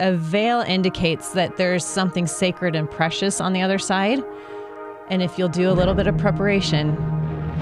A veil indicates that there's something sacred and precious on the other side. And if you'll do a little bit of preparation,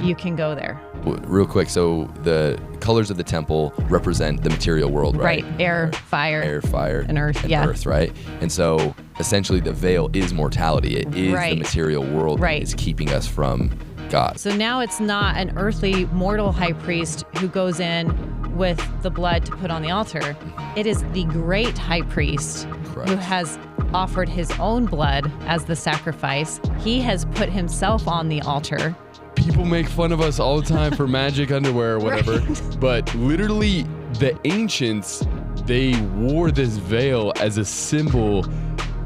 you can go there. Real quick, so the colors of the temple represent the material world, right? Right, air, fire, and earth, earth, right? And so essentially the veil is mortality. It is the material world that is keeping us from God. So now it's not an earthly mortal high priest who goes in with the blood to put on the altar. It is the great high priest who has offered his own blood as the sacrifice. He has put himself on the altar. People make fun of us all the time for magic underwear or whatever, but literally the ancients, they wore this veil as a symbol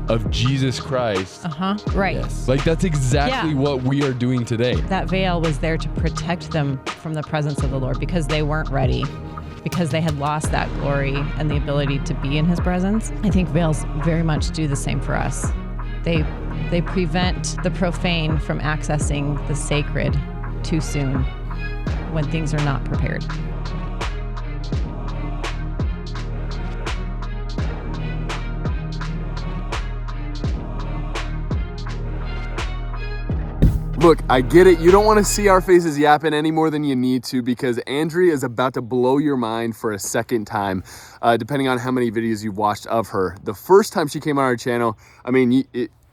of Jesus Christ. Right. Yes. Like that's exactly what we are doing today. That veil was there to protect them from the presence of the Lord because they weren't ready, because they had lost that glory and the ability to be in his presence. I think veils very much do the same for us. They prevent the profane from accessing the sacred too soon when things are not prepared. Look, I get it. You don't want to see our faces yapping any more than you need to because Andrea is about to blow your mind for a second time, depending on how many videos you've watched of her. The first time she came on our channel, I mean,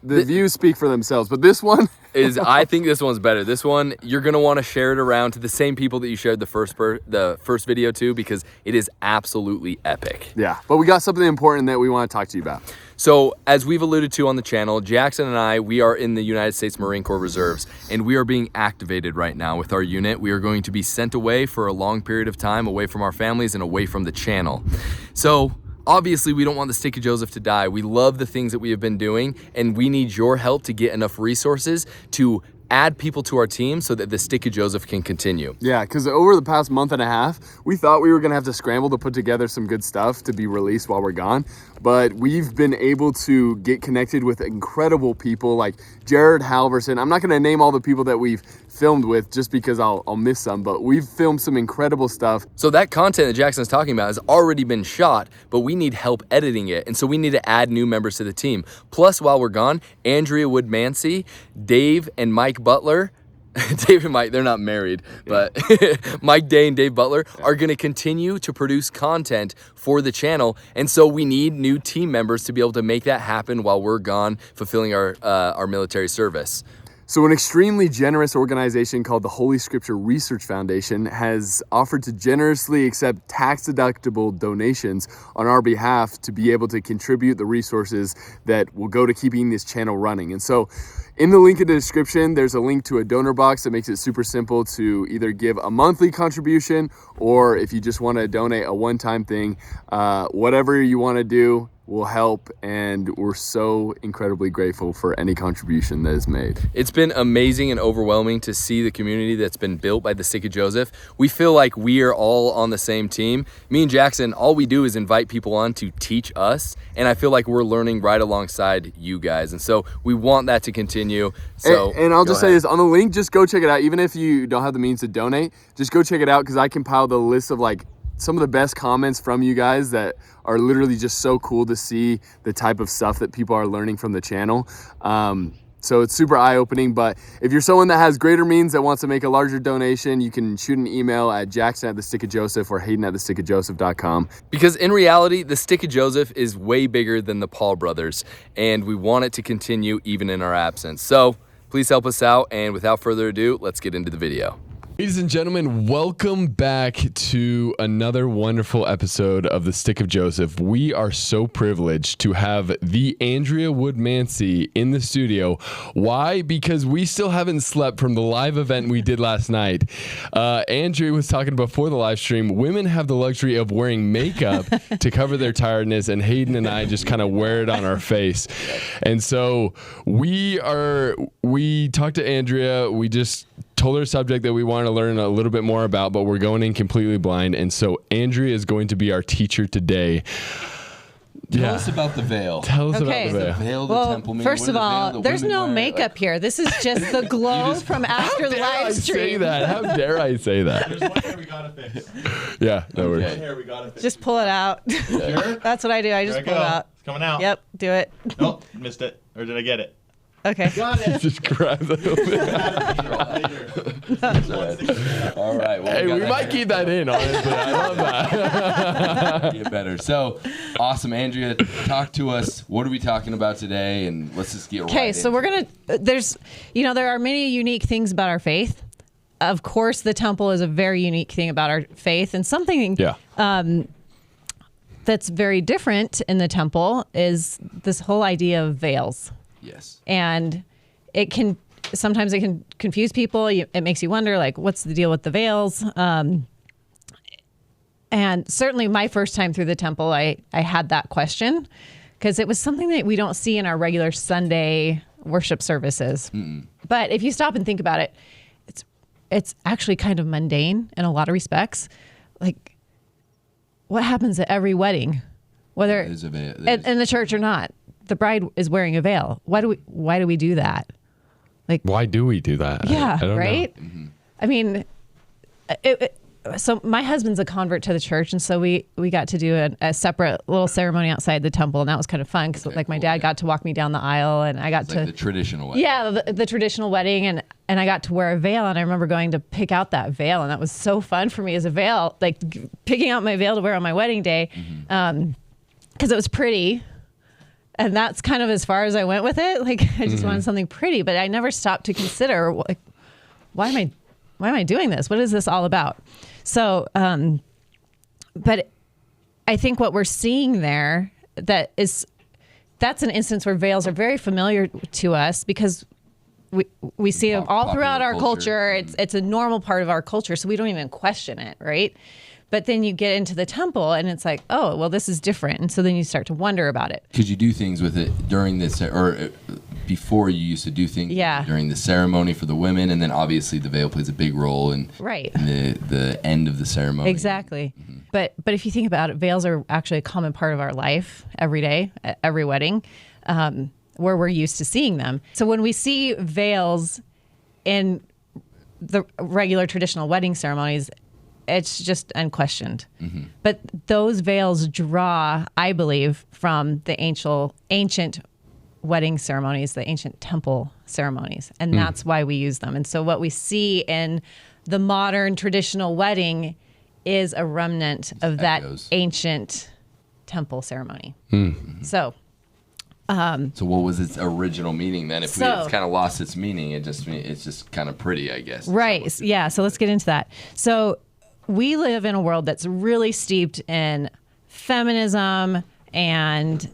the views speak for themselves, but this one I think this one's better. This one, you're going to want to share it around to the same people that you shared the first video to because it is absolutely epic. Yeah, but we got something important that we want to talk to you about. So, as we've alluded to on the channel, Jackson and I, we are in the United States Marine Corps Reserves, and we are being activated right now with our unit. We are going to be sent away for a long period of time, away from our families and away from the channel. So, obviously, we don't want the Stick of Joseph to die. We love the things that we have been doing, and we need your help to get enough resources to add people to our team so that the Stick of Joseph can continue. Yeah, because over the past month and a half, we thought we were going to have to scramble to put together some good stuff to be released while we're gone. But we've been able to get connected with incredible people like Jared Halverson. I'm not going to name all the people that we've filmed with just because I'll miss some, but we've filmed some incredible stuff. So that content that Jackson's talking about has already been shot, but we need help editing it. And so we need to add new members to the team. Plus, while we're gone, Andrea Woodmansee, Dave and Mike Butler, Dave and Mike, they're not married, but Mike Day and Dave Butler are going to continue to produce content for the channel. And so we need new team members to be able to make that happen while we're gone fulfilling our military service. So an extremely generous organization called the Holy Scripture Research Foundation has offered to generously accept tax-deductible donations on our behalf to be able to contribute the resources that will go to keeping this channel running. And so in the link in the description, there's a link to a donor box that makes it super simple to either give a monthly contribution or if you just want to donate a one-time thing, whatever you want to do will help, and we're so incredibly grateful for any contribution that is made. It's been amazing and overwhelming to see the community that's been built by the Stick of Joseph. We feel like we are all on the same team. Me and Jackson, all we do is invite people on to teach us, and I feel like we're learning right alongside you guys, and so we want that to continue. So, and I'll just say this, on the link, just go check it out. Even if you don't have the means to donate, just go check it out because I compiled a list of like some of the best comments from you guys that are literally just so cool to see the type of stuff that people are learning from the channel. So it's super eye-opening, but if you're someone that has greater means that wants to make a larger donation, you can shoot an email at jackson@thestickofjoseph or hayden@thestickofjoseph.com. Because in reality, the Stick of Joseph is way bigger than the Paul brothers, and we want it to continue even in our absence. So please help us out, and without further ado, let's get into the video. Ladies and gentlemen, welcome back to another wonderful episode of The Stick of Joseph. We are so privileged to have the Andrea Woodmansee in the studio. Why? Because we still haven't slept from the live event we did last night. Andrea was talking before the live stream. Women have the luxury of wearing makeup to cover their tiredness, and Hayden and I just kind of wear it on our face. And so we talked to Andrea. We just told her a subject that we want to learn a little bit more about, but we're going in completely blind. And so Andrea is going to be our teacher today. Tell us about the veil. Tell us about the veil. Veil, the temple mean? First of all, there's no makeup here. This is just the glow from after the live stream. How dare I say that? There's one hair we gotta fix. Yeah, no worries. One hair we gotta fix. Just pull it out. Sure? That's what I do. I just pull it out. coming out. Yep, do it. Nope, missed it. Or did I get it? Okay. Got it. Just grab the All right. Well, Hey, got we that might down. keep that in, honestly. I love that. Get better. So awesome, Andrea. Talk to us. What are we talking about today? And let's just get right Okay, so into we're it. there are many unique things about our faith. Of course, the temple is a very unique thing about our faith, and something Yeah. that's very different in the temple is this whole idea of veils. Yes. And sometimes it can confuse people. It makes you wonder, like, what's the deal with the veils? And certainly my first time through the temple, I had that question because it was something that we don't see in our regular Sunday worship services. But if you stop and think about it, it's actually kind of mundane in a lot of respects. Like, what happens at every wedding, whether There's a veil. in the church or not? The bride is wearing a veil. Why do we do that? Why do we do that? Yeah, I don't right? know. I mean, so my husband's a convert to the church, and so we got to do a separate little ceremony outside the temple, and that was kind of fun because my dad got to walk me down the aisle, and I got It's to like the traditional way. yeah, the traditional wedding, and I got to wear a veil, and I remember going to pick out that veil, and that was so fun for me as a veil, like picking out my veil to wear on my wedding day, because it was pretty. And that's kind of as far as I went with it. Like, I just wanted something pretty, but I never stopped to consider, like, why am I doing this? What is this all about? So, but I think what we're seeing there, that's an instance where veils are very familiar to us because we see them all throughout our culture. It's a normal part of our culture, so we don't even question it, right? But then you get into the temple and it's like, oh, well, this is different. And so then you start to wonder about it. Could you do things with it during this, or before you used to do things during the ceremony for the women, and then obviously the veil plays a big role in the end of the ceremony. Exactly. But if you think about it, veils are actually a common part of our life every day, at every wedding, where we're used to seeing them. So when we see veils in the regular traditional wedding ceremonies, it's just unquestioned. But those veils draw, I believe, from the ancient wedding ceremonies, the ancient temple ceremonies. And that's why we use them. And so what we see in the modern traditional wedding is a remnant of that ancient temple ceremony. So what was its original meaning then? If it's kind of lost its meaning, it's just kind of pretty, I guess. Right. Yeah. So let's get into that. So we live in a world that's really steeped in feminism, and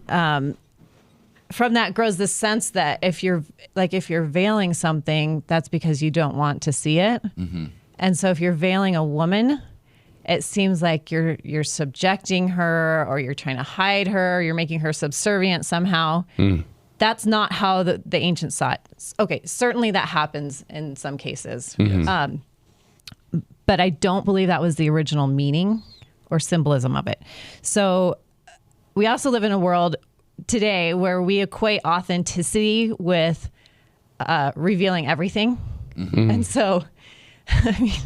from that grows this sense that if you're veiling something, that's because you don't want to see it. And so if you're veiling a woman, it seems like you're subjecting her, or you're trying to hide her, or you're making her subservient somehow. That's not how the ancients saw it. Okay, certainly that happens in some cases. Yes. But I don't believe that was the original meaning or symbolism of it. So we also live in a world today where we equate authenticity with revealing everything. And so, I mean,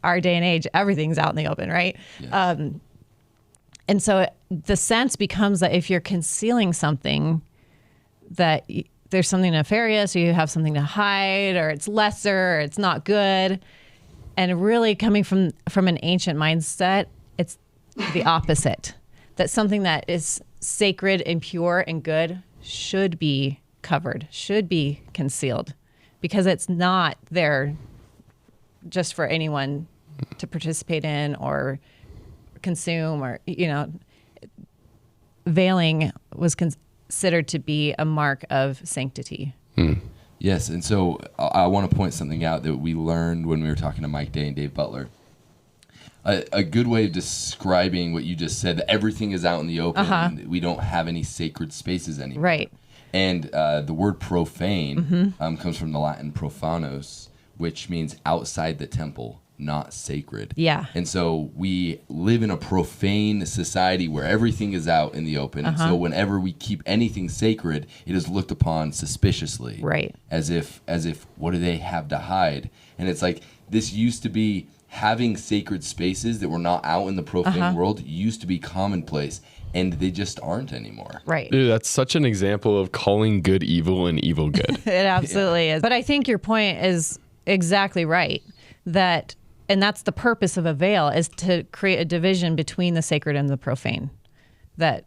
our day and age, everything's out in the open, right? Yes. And so the sense becomes that if you're concealing something, that there's something nefarious, or you have something to hide, or it's lesser, or it's not good. And really coming from an ancient mindset, it's the opposite. That something that is sacred and pure and good should be covered, should be concealed, because it's not there just for anyone to participate in or consume, or, veiling was considered to be a mark of sanctity. Yes, and so I want to point something out that we learned when we were talking to Mike Day and Dave Butler. A good way of describing what you just said, that everything is out in the open, and we don't have any sacred spaces anymore. Right. And the word profane comes from the Latin profanos, which means outside the temple, not sacred. Yeah. And so we live in a profane society where everything is out in the open. And so whenever we keep anything sacred, it is looked upon suspiciously. Right. As if what do they have to hide? And it's like, this used to be, having sacred spaces that were not out in the profane world used to be commonplace. and they just aren't anymore. Right. Dude, that's such an example of calling good evil and evil good. It absolutely is. But I think your point is exactly right. And that's the purpose of a veil, is to create a division between the sacred and the profane. That,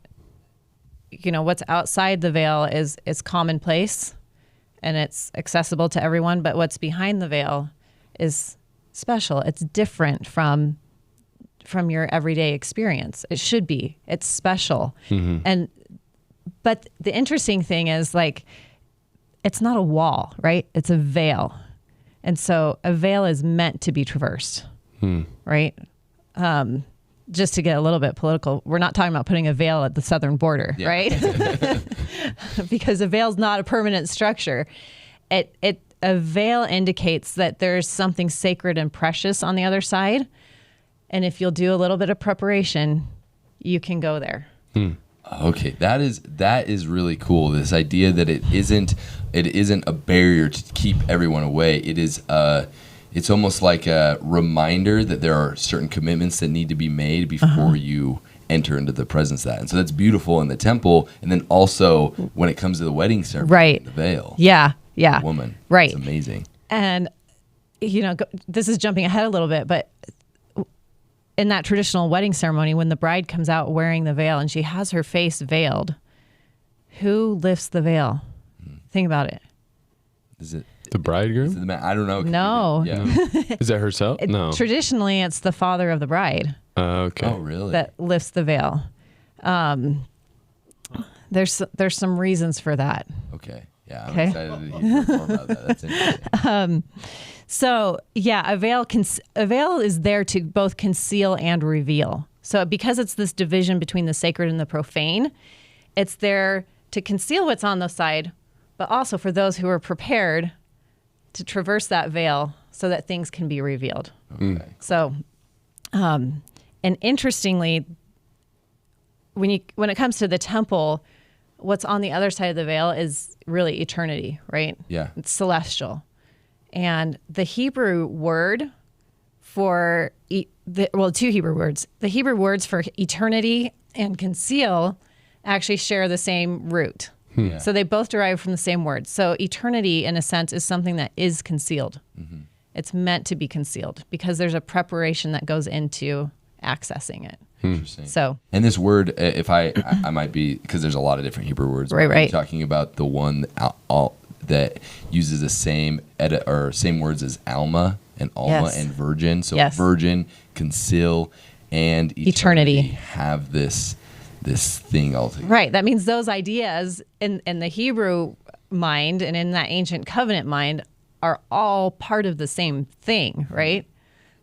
what's outside the veil is commonplace and it's accessible to everyone, but what's behind the veil is special. It's different from your everyday experience. It should be. It's special. But the interesting thing is, it's not a wall, right? It's a veil. And so a veil is meant to be traversed, right? Just to get a little bit political, we're not talking about putting a veil at the southern border, right? Because a veil is not a permanent structure. A veil indicates that there's something sacred and precious on the other side. And if you'll do a little bit of preparation, you can go there. Okay, that is really cool. This idea that it isn't a barrier to keep everyone away. It's almost like a reminder that there are certain commitments that need to be made before you enter into the presence of that. And so that's beautiful in the temple, and then also when it comes to the wedding ceremony, right? The veil, yeah, the woman, right? It's amazing. And this is jumping ahead a little bit, but in that traditional wedding ceremony, when the bride comes out wearing the veil and she has her face veiled, who lifts the veil? Think about it. Is it the bridegroom? Is it the man? I don't know. No. Yeah. Is that herself? No. Traditionally, it's the father of the bride Okay. Oh, really? that lifts the veil. There's some reasons for that. Okay. Yeah, I'm Okay. excited to hear more about that. That's interesting. So yeah, a veil is there to both conceal and reveal. So because it's this division between the sacred and the profane, it's there to conceal what's on the side, but also for those who are prepared to traverse that veil so that things can be revealed. Okay. So, and interestingly, when it comes to the temple, what's on the other side of the veil is really eternity, right? Yeah. It's celestial. And the Hebrew word for, two Hebrew words. The Hebrew words for eternity and conceal actually share the same root. Yeah. So they both derive from the same word. So eternity, in a sense, is something that is concealed. It's meant to be concealed because there's a preparation that goes into accessing it. Interesting. So, and this word, if I might be, because there's a lot of different Hebrew words. Right, Are you right. talking about the one that uses the same same words as alma and alma Yes. and virgin. So Yes. virgin, conceal, and eternity have this thing all together. right. That means those ideas in the Hebrew mind and in that ancient covenant mind are all part of the same thing, right?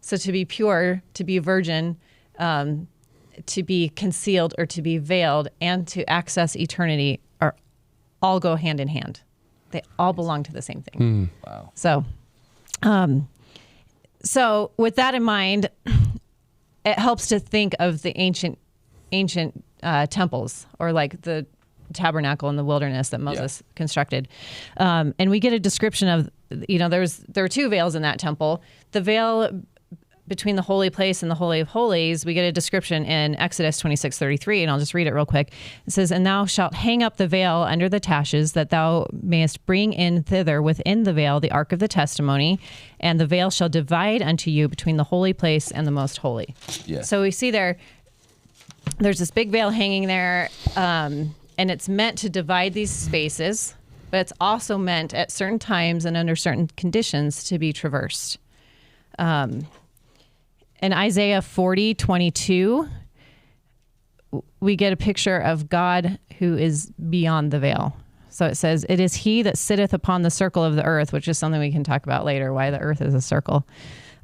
So to be pure, to be virgin, to be concealed or to be veiled, and to access eternity all go hand in hand. They all belong to the same thing. Wow. So, so with that in mind, it helps to think of the ancient temples, or like the tabernacle in the wilderness that Moses constructed. And we get a description of, there were two veils in that temple. The veil between the holy place and the Holy of Holies, we get a description in Exodus 26:33, and I'll just read it real quick. It says, "And thou shalt hang up the veil under the taches, that thou mayest bring in thither within the veil the ark of the testimony, and the veil shall divide unto you between the holy place and the most holy." Yeah. So we see there's this big veil hanging there, and it's meant to divide these spaces, but it's also meant at certain times and under certain conditions to be traversed. In Isaiah 40:22, we get a picture of God who is beyond the veil. So it says, "It is he that sitteth upon the circle of the earth," which is something we can talk about later, why the earth is a circle,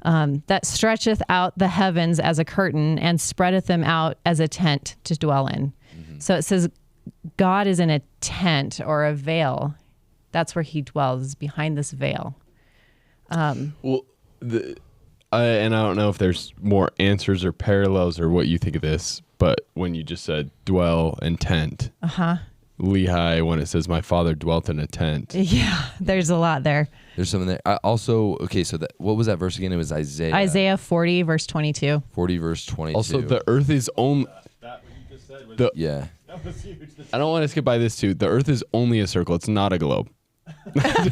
"that stretcheth out the heavens as a curtain and spreadeth them out as a tent to dwell in." So it says God is in a tent or a veil. That's where he dwells, behind this veil. Well, and I don't know if there's more answers or parallels or what you think of this, but when you just said dwell and tent, lehi, when it says my father dwelt in a tent. Yeah, there's a lot there. There's something there. Okay, so what was that verse again? It was Isaiah. Isaiah 40, verse 22. 40, verse 22. Also, the earth is only... That what you just said? The- That was huge. I don't want to skip by this too. The Earth is only a circle. It's not a globe. Because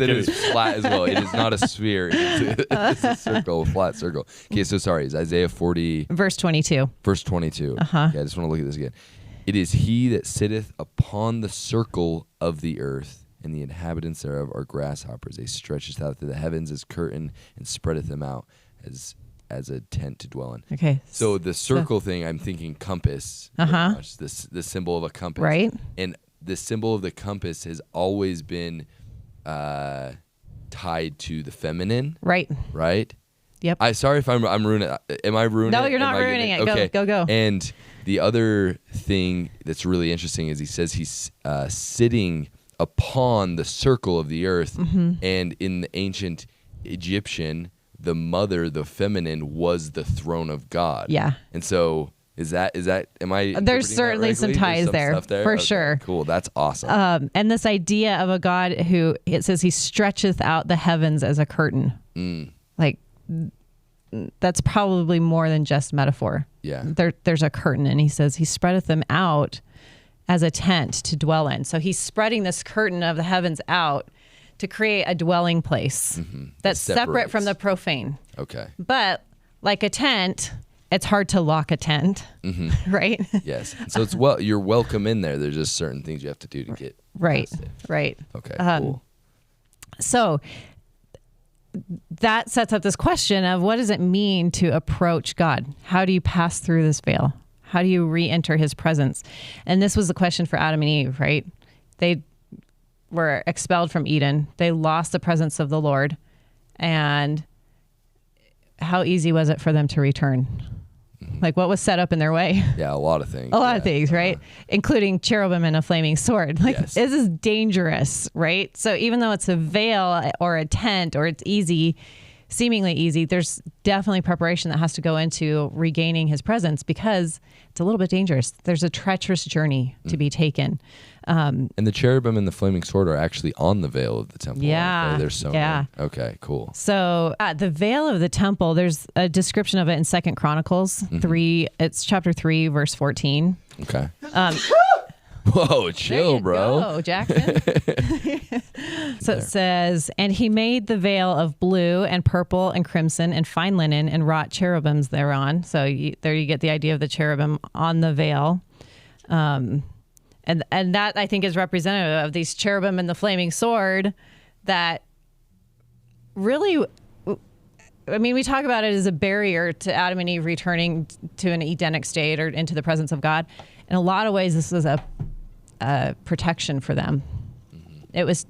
it is flat as well. It is not a sphere. It's a circle, a flat circle. Okay, so sorry. It's Isaiah 40, Verse 22. verse 22. Okay, I just want to look at this again. It is he that sitteth upon the circle of the earth, and the inhabitants thereof are grasshoppers. They stretcheth out to the heavens as curtain, and spreadeth them out as a tent to dwell in. Okay. So the circle thing, I'm thinking compass. Uh-huh. Very much, the symbol of a compass. Right. And the symbol of the compass has always been tied to the feminine, Right. right? Yep. Sorry if I'm ruining it. Am I ruining it? No, you're not Am I ruining getting it. Okay. Go. And the other thing that's really interesting is he says he's sitting upon the circle of the earth. Mm-hmm. And in the ancient Egyptian, the mother, the feminine, was the throne of God. Yeah. And so is that am I interpreting There's that certainly some correctly? ties There's there, stuff there? for Okay, sure. Cool. That's awesome. And this idea of a God who, it says he stretcheth out the heavens as a curtain. Like, that's probably more than just metaphor. Yeah. There's a curtain, and he says he spreadeth them out as a tent to dwell in. So he's spreading this curtain of the heavens out to create a dwelling place that's separate from the profane. Okay. But like a tent, it's hard to lock a tent, right? Yes. So it's you're welcome in there. There's just certain things you have to do to get Right, past it. right. Okay. Cool. So that sets up this question of what does it mean to approach God? How do you pass through this veil? How do you re-enter his presence? And this was the question for Adam and Eve, right? They were expelled from Eden. They lost the presence of the Lord. And how easy was it for them to return? Like, what was set up in their way? Yeah, a lot of things. A lot of things, right? Including cherubim and a flaming sword. Like, Yes. this is dangerous, right? So even though it's a veil or a tent or it's easy, seemingly easy, there's definitely preparation that has to go into regaining his presence because it's a little bit dangerous. There's a treacherous journey to be taken. And the cherubim and the flaming sword are actually on the veil of the temple. Yeah, aren't they? They're sewn yeah. in. Okay, cool. So the veil of the temple, there's a description of it in 2 Chronicles 3. It's chapter 3, verse 14. Okay. Whoa, chill, There you bro. go, Jackson. So it says, and he made the veil of blue and purple and crimson and fine linen and wrought cherubims thereon. So there you get the idea of the cherubim on the veil. And that, I think, is representative of these cherubim and the flaming sword that really, I mean, we talk about it as a barrier to Adam and Eve returning to an Edenic state or into the presence of God. In a lot of ways, this was a protection for them. It was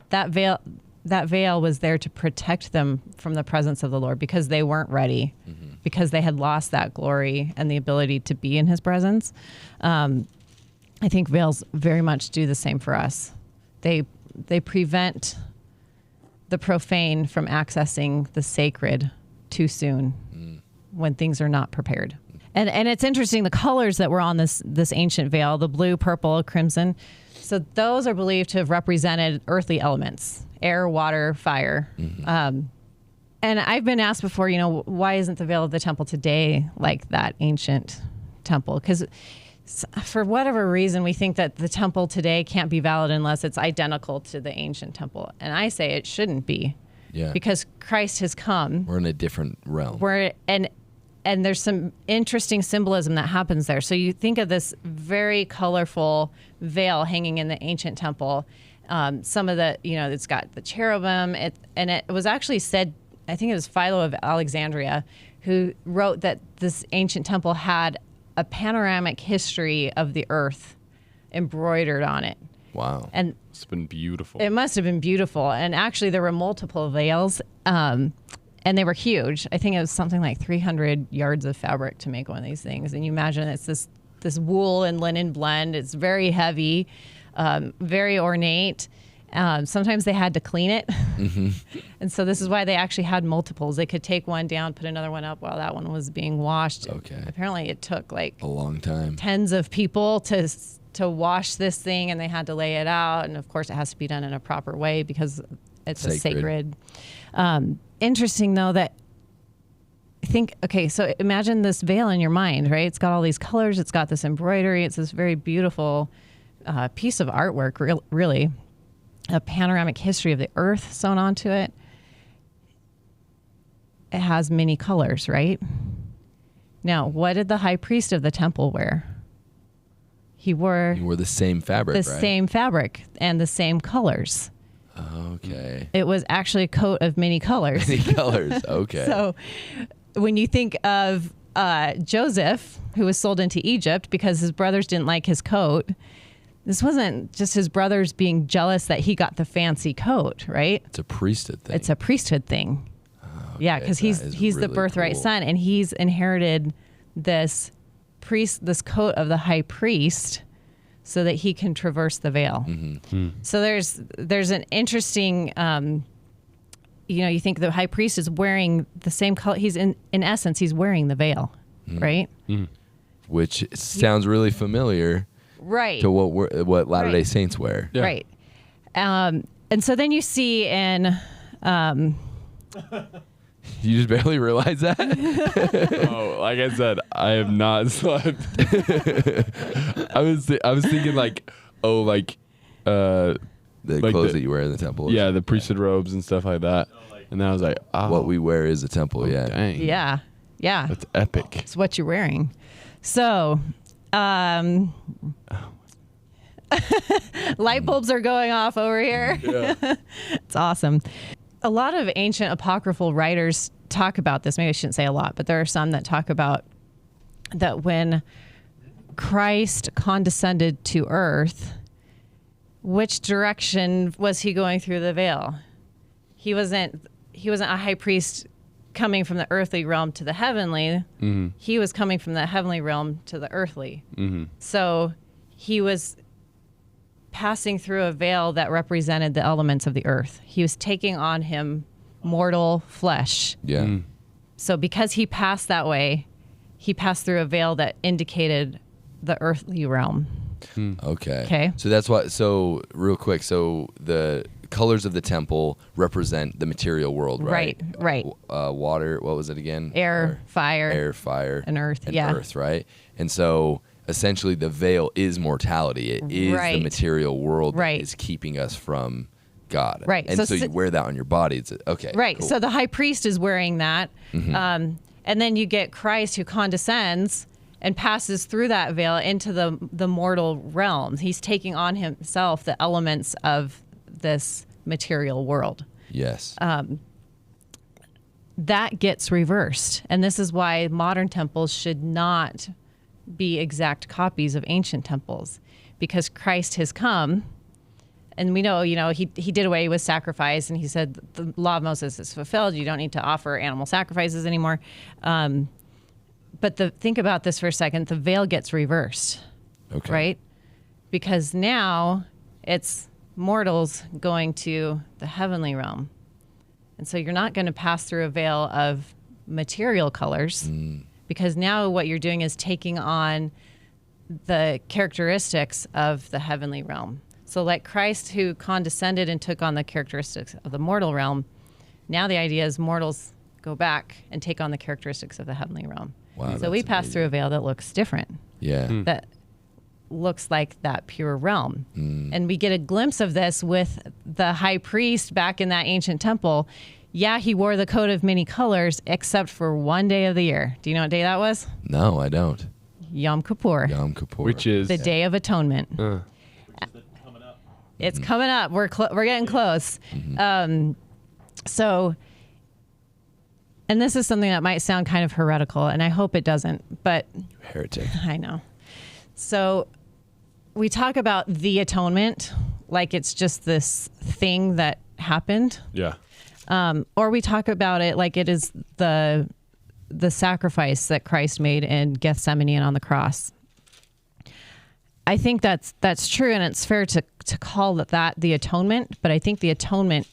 that veil was there to protect them from the presence of the Lord because they weren't ready, because they had lost that glory and the ability to be in his presence. I think veils very much do the same for us. They prevent the profane from accessing the sacred too soon when things are not prepared. And it's interesting, the colors that were on this ancient veil, the blue, purple, crimson, so those are believed to have represented earthly elements, air, water, fire. And I've been asked before, why isn't the veil of the temple today like that ancient temple? Because for whatever reason, we think that the temple today can't be valid unless it's identical to the ancient temple. And I say it shouldn't be. Yeah. Because Christ has come. We're in a different realm. And there's some interesting symbolism that happens there. So you think of this very colorful veil hanging in the ancient temple. Some of the, it's got the cherubim. And it was actually said, I think it was Philo of Alexandria, who wrote that this ancient temple had a panoramic history of the earth embroidered on it. Wow. And It's been beautiful. it must have been beautiful. And actually, there were multiple veils, and they were huge. I think it was something like 300 yards of fabric to make one of these things. And you imagine it's this wool and linen blend. It's very heavy, very ornate. Sometimes they had to clean it. And so this is why they actually had multiples. They could take one down, put another one up while that one was being washed. Okay. Apparently it took like A long time. tens of people to wash this thing, and they had to lay it out. And of course it has to be done in a proper way because it's a Sacred. sacred. Interesting though that okay, so imagine this veil in your mind, right? It's got all these colors. It's got this embroidery. It's this very beautiful piece of artwork, really. A panoramic history of the earth sewn onto it. It has many colors, right? Now, what did the high priest of the temple wear? He wore the same fabric, the right? same fabric and the same colors. Okay. It was actually a coat of many colors. Many colors. Okay. So when you think of Joseph, who was sold into Egypt because his brothers didn't like his coat, this wasn't just his brothers being jealous that he got the fancy coat, right? It's a priesthood thing. It's a priesthood thing. Yeah, because he's really the birthright cool. son, and he's inherited this coat of the high priest, so that he can traverse the veil. So there's an interesting, you think the high priest is wearing the same color. He's in essence, he's wearing the veil, right? Which sounds really familiar, Right. to what Latter-day Saints wear. Yeah. Right. And so then you see in. You just barely realize that? Oh, like I said, I have not slept. I was thinking the clothes that you wear in the temple. Yeah, the priesthood robes and stuff like that. And then I was like, oh, What we wear is the temple, yeah. dang. Yeah. That's epic. It's what you're wearing. So, light bulbs are going off over here. Yeah. It's awesome. A lot of ancient apocryphal writers talk about this. Maybe I shouldn't say a lot, but there are some that talk about that when Christ condescended to earth, which direction was he going through the veil? He wasn't a high priest coming from the earthly realm to the heavenly. Mm-hmm. He was coming from the heavenly realm to the earthly. Mm-hmm. So he was passing through a veil that represented the elements of the earth. He was taking on him mortal flesh. Yeah. So because he passed that way, he passed through a veil that indicated the earthly realm. Okay. So that's why. So real quick. So the colors of the temple represent the material world, right? Right. Water. What was it again? Air, fire, and earth. and Yeah. earth, right? And so essentially, the veil is mortality. It is the material world that is keeping us from God. Right. And so you wear that on your body. It's okay. Right. Cool. So the high priest is wearing that. And then you get Christ who condescends and passes through that veil into the mortal realm. He's taking on himself the elements of this material world. Yes. That gets reversed. And this is why modern temples should not be exact copies of ancient temples, because Christ has come. And we know, he did away with sacrifice, and he said the law of Moses is fulfilled. You don't need to offer animal sacrifices anymore. But think about this for a second. The veil gets reversed, right? Because now it's mortals going to the heavenly realm. And so you're not going to pass through a veil of material colors, because now what you're doing is taking on the characteristics of the heavenly realm. So like Christ, who condescended and took on the characteristics of the mortal realm, now the idea is mortals go back and take on the characteristics of the heavenly realm. Wow, so we pass through a veil that looks different. Yeah. That looks like that pure realm. And we get a glimpse of this with the high priest back in that ancient temple. Yeah, he wore the coat of many colors, except for one day of the year. Do you know what day that was? No, I don't. Yom Kippur. Yom Kippur. Which is the Day of Atonement. It's coming up. We're getting close. So, and this is something that might sound kind of heretical, and I hope it doesn't, but Heretic. I know. So we talk about the atonement like it's just this thing that happened. Yeah. Or we talk about it like it is the sacrifice that Christ made in Gethsemane and on the cross. I think that's true, and it's fair to call that the atonement, but I think the atonement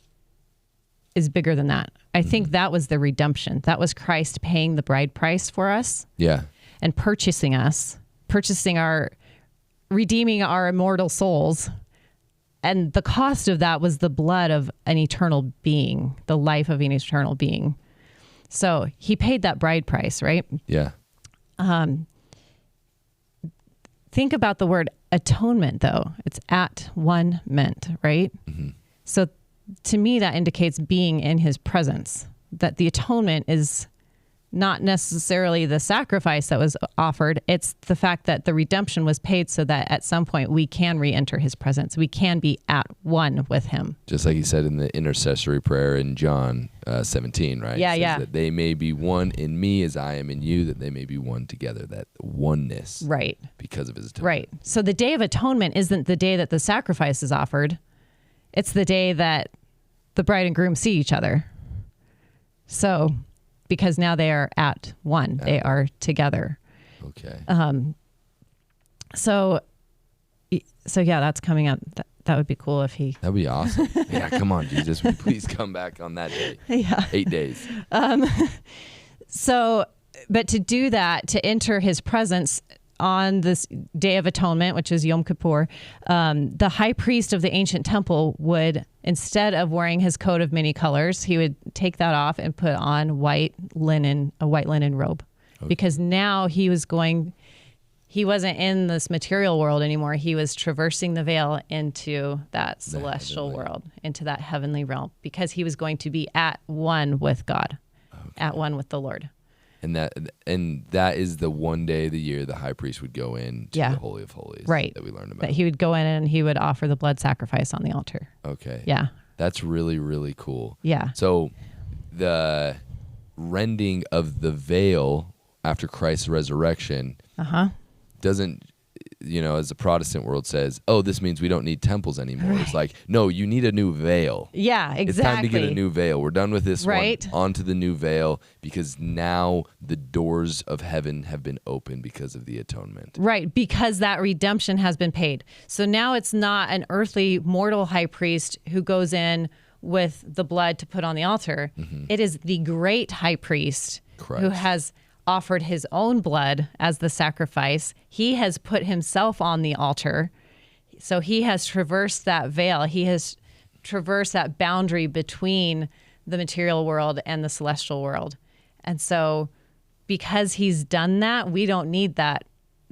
is bigger than that. I think that was the redemption. That was Christ paying the bride price for us. Yeah. And redeeming our immortal souls. And the cost of that was the blood of an eternal being, the life of an eternal being. So he paid that bride price, right? Yeah. Think about the word atonement, though. It's at one meant, right? Mm-hmm. So to me, that indicates being in his presence, that the atonement is not necessarily the sacrifice that was offered. It's the fact that the redemption was paid so that at some point we can re-enter his presence. We can be at one with him. Just like he said in the intercessory prayer in John 17, right? Yeah, It says yeah. that they may be one in me as I am in you, that they may be one together, that oneness. Right. Because of his atonement. Right. So the Day of Atonement isn't the day that the sacrifice is offered. It's the day that the bride and groom see each other. So, because now they are at one, they are together. Okay. So yeah, that's coming up. That would be cool if he. That'd be awesome. Yeah, come on, Jesus. Please come back on that day. Yeah. 8 days. So, but to do that, to enter his presence on this Day of Atonement, which is Yom Kippur, the high priest of the ancient temple would, instead of wearing his coat of many colors, he would take that off and put on a white linen robe. Okay. Because now he wasn't in this material world anymore. He was traversing the veil into that celestial world, into that heavenly realm, because he was going to be at one with God, at one with the Lord. And that is the one day of the year the high priest would go in to the Holy of Holies, right? That we learned about. That he would go in and he would offer the blood sacrifice on the altar. Okay. Yeah. That's really, really cool. Yeah. So the rending of the veil after Christ's resurrection doesn't, as the Protestant world says, oh, this means we don't need temples anymore. Right. It's like, no, you need a new veil. Yeah, exactly. It's time to get a new veil. We're done with this one. Onto the new veil, because now the doors of heaven have been opened because of the atonement. Right, because that redemption has been paid. So now it's not an earthly mortal high priest who goes in with the blood to put on the altar. Mm-hmm. It is the great high priest Christ, who has offered his own blood as the sacrifice. He has put himself on the altar. So he has traversed that veil. He has traversed that boundary between the material world and the celestial world. And so because he's done that, we don't need that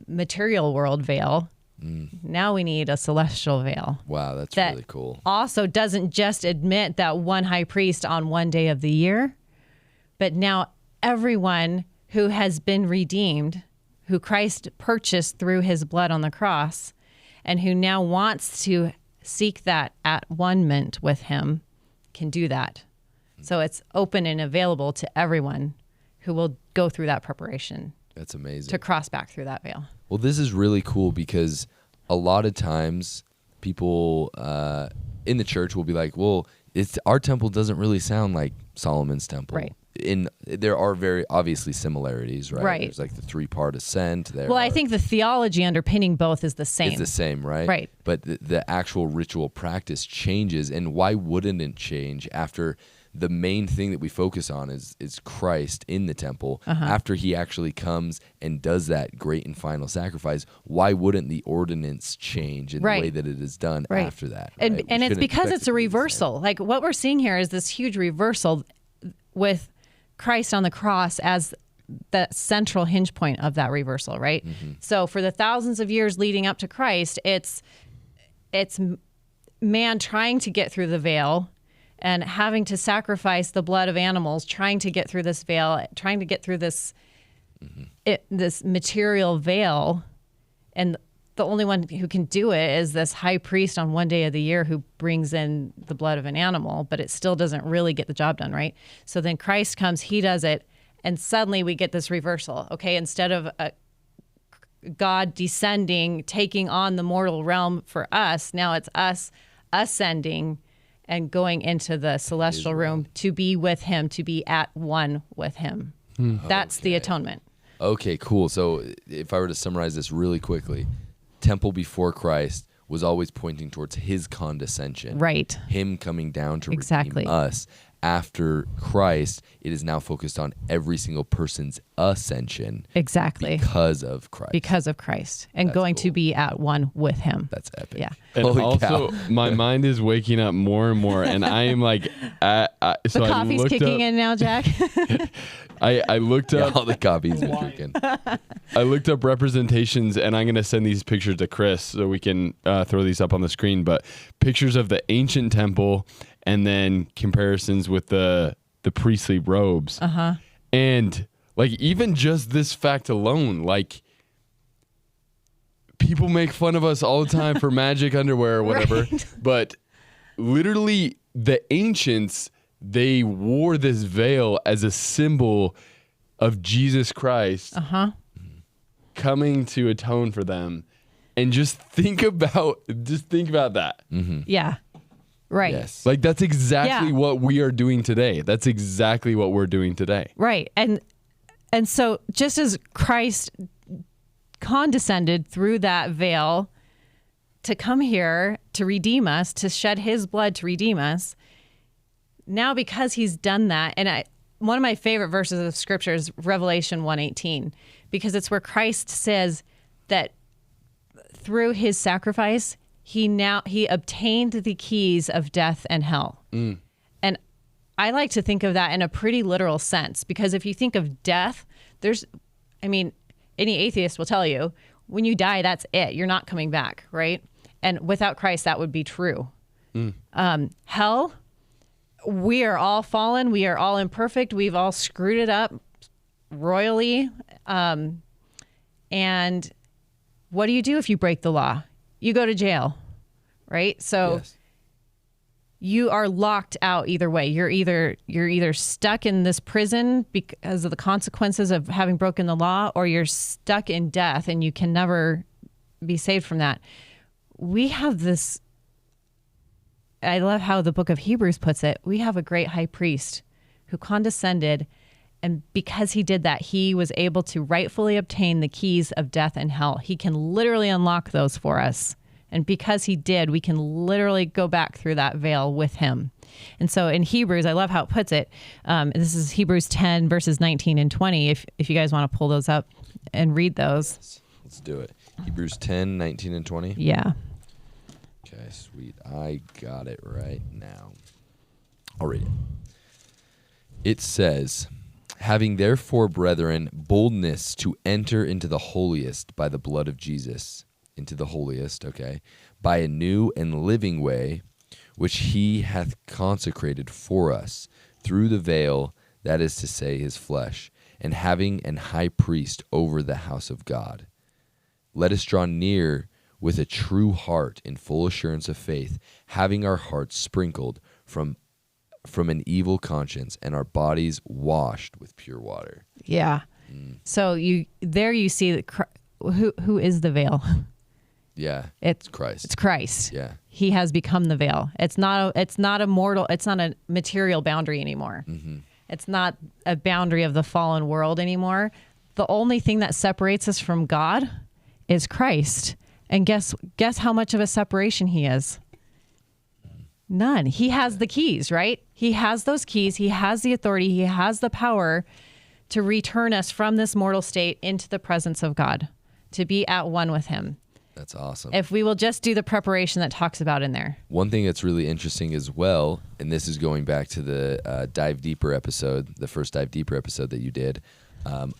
material world veil. Now we need a celestial veil. Wow, that's that really cool. Also doesn't just admit that one high priest on one day of the year, but now everyone who has been redeemed, who Christ purchased through his blood on the cross, and who now wants to seek that at one-ment with him, can do that. So it's open and available to everyone who will go through that preparation. That's amazing. To cross back through that veil. Well, this is really cool, because a lot of times people in the church will be like, well, our temple doesn't really sound like Solomon's temple. Right. There are very obviously similarities, right? Right. There's like the 3-part ascent. I think the theology underpinning both is the same. It's the same, right? Right. But the actual ritual practice changes, and why wouldn't it change after the main thing that we focus on is Christ in the temple? After he actually comes and does that great and final sacrifice, why wouldn't the ordinance change in the way that it is done after that? Right? And it's because it's a reversal. Like what we're seeing here is this huge reversal with Christ on the cross as the central hinge point of that reversal, right? Mm-hmm. So for the thousands of years leading up to Christ, it's man trying to get through the veil and having to sacrifice the blood of animals, trying to get through this veil, trying to get through this this material veil. And the only one who can do it is this high priest on one day of the year who brings in the blood of an animal, but it still doesn't really get the job done, right? So then Christ comes, he does it, and suddenly we get this reversal. Okay, instead of God descending, taking on the mortal realm for us, now it's us ascending and going into the celestial room to be with him, to be at one with him. That's the atonement. Okay, cool. So if I were to summarize this really quickly, temple before Christ was always pointing towards his condescension. Right. Him coming down to redeem us. after Christ, it is now focused on every single person's ascension. Exactly. Because of Christ. Because of Christ. And That's going cool. to be at one with him. That's epic. Yeah. And Holy also, cow. my mind is waking up more and more, and I am like, The coffee's kicking in now, Jack. I looked Yeah, up. all the copies are drinking. I looked up representations, and I'm going to send these pictures to Chris so we can throw these up on the screen. But pictures of the ancient temple, and then comparisons with the priestly robes. And like even just this fact alone, like people make fun of us all the time for magic underwear or whatever, but literally the ancients, they wore this veil as a symbol of Jesus Christ coming to atone for them. And just think about that. Yeah. Right. Yes. Like that's exactly Yeah. what we are doing today. That's exactly what we're doing today. Right. And so just as Christ condescended through that veil to come here to redeem us, to shed his blood to redeem us, now because he's done that, and one of my favorite verses of scripture is Revelation 1:18, because it's where Christ says that through his sacrifice, he obtained the keys of death and hell. And I like to think of that in a pretty literal sense, because if you think of death, any atheist will tell you, when you die, that's it. You're not coming back, right? And without Christ, that would be true. Hell, we are all fallen. We are all imperfect. We've all screwed it up royally. And what do you do if you break the law? You go to jail, right? So Yes. you are locked out either way. You're either stuck in this prison because of the consequences of having broken the law, or you're stuck in death and you can never be saved from that. We have this, I love how the book of Hebrews puts it. We have a great high priest who condescended, and because he did that, he was able to rightfully obtain the keys of death and hell. He can literally unlock those for us. And because he did, we can literally go back through that veil with him. And so in Hebrews, I love how it puts it. This is Hebrews 10, verses 19 and 20. If you guys want to pull those up and read those. Let's do it. Hebrews 10, 19, and 20. Yeah. Okay, sweet. I got it right now. I'll read it. It says, having therefore, brethren, boldness to enter into the holiest by the blood of Jesus, into the holiest, okay, by a new and living way, which he hath consecrated for us through the veil, that is to say, his flesh, and having an high priest over the house of God. Let us draw near with a true heart in full assurance of faith, having our hearts sprinkled from an evil conscience and our bodies washed with pure water. Yeah. So you see that who is the veil? Yeah. It's Christ. It's Christ. Yeah. He has become the veil. It's not a material boundary anymore. It's not a boundary of the fallen world anymore. The only thing that separates us from God is Christ. And guess how much of a separation he is? None. He has the keys, right? He has those keys. He has the authority. He has the power to return us from this mortal state into the presence of God, to be at one with him. That's awesome. If we will just do the preparation that talks about in there. One thing that's really interesting as well, and this is going back to the Dive Deeper episode, the first Dive Deeper episode that you did,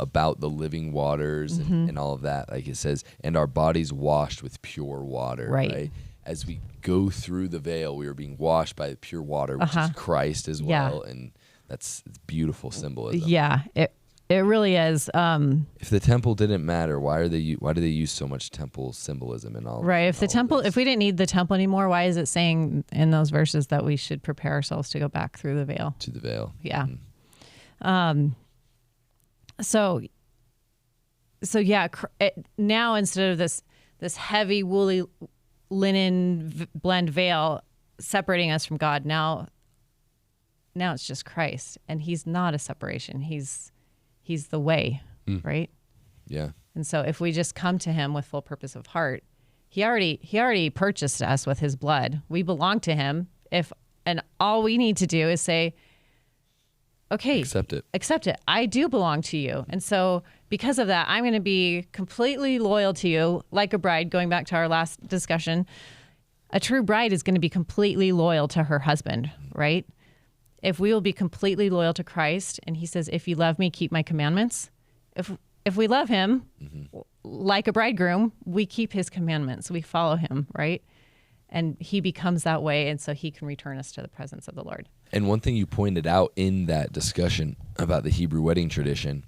about the living waters and all of that. Like it says, and our bodies washed with pure water. Right. As we go through the veil, we are being washed by the pure water, which is Christ as well. And that's beautiful symbolism. Yeah, it really is. If the temple didn't matter, why do they use so much temple symbolism and all? Right. If if we didn't need the temple anymore, why is it saying in those verses that we should prepare ourselves to go back through the veil? to the veil. Yeah. So yeah, now instead of this heavy woolly linen blend veil separating us from God, now it's just Christ, and he's not a separation. He's the way, right? Yeah. And so if we just come to him with full purpose of heart, he already purchased us with his blood. We belong to him. And all we need to do is say, okay, Accept it. I do belong to you. And so because of that, I'm going to be completely loyal to you, like a bride, going back to our last discussion. A true bride is going to be completely loyal to her husband, right? If we will be completely loyal to Christ, and he says, if you love me, keep my commandments. If we love him, like a bridegroom, we keep his commandments. We follow him, right? And he becomes that way, and so he can return us to the presence of the Lord. And one thing you pointed out in that discussion about the Hebrew wedding tradition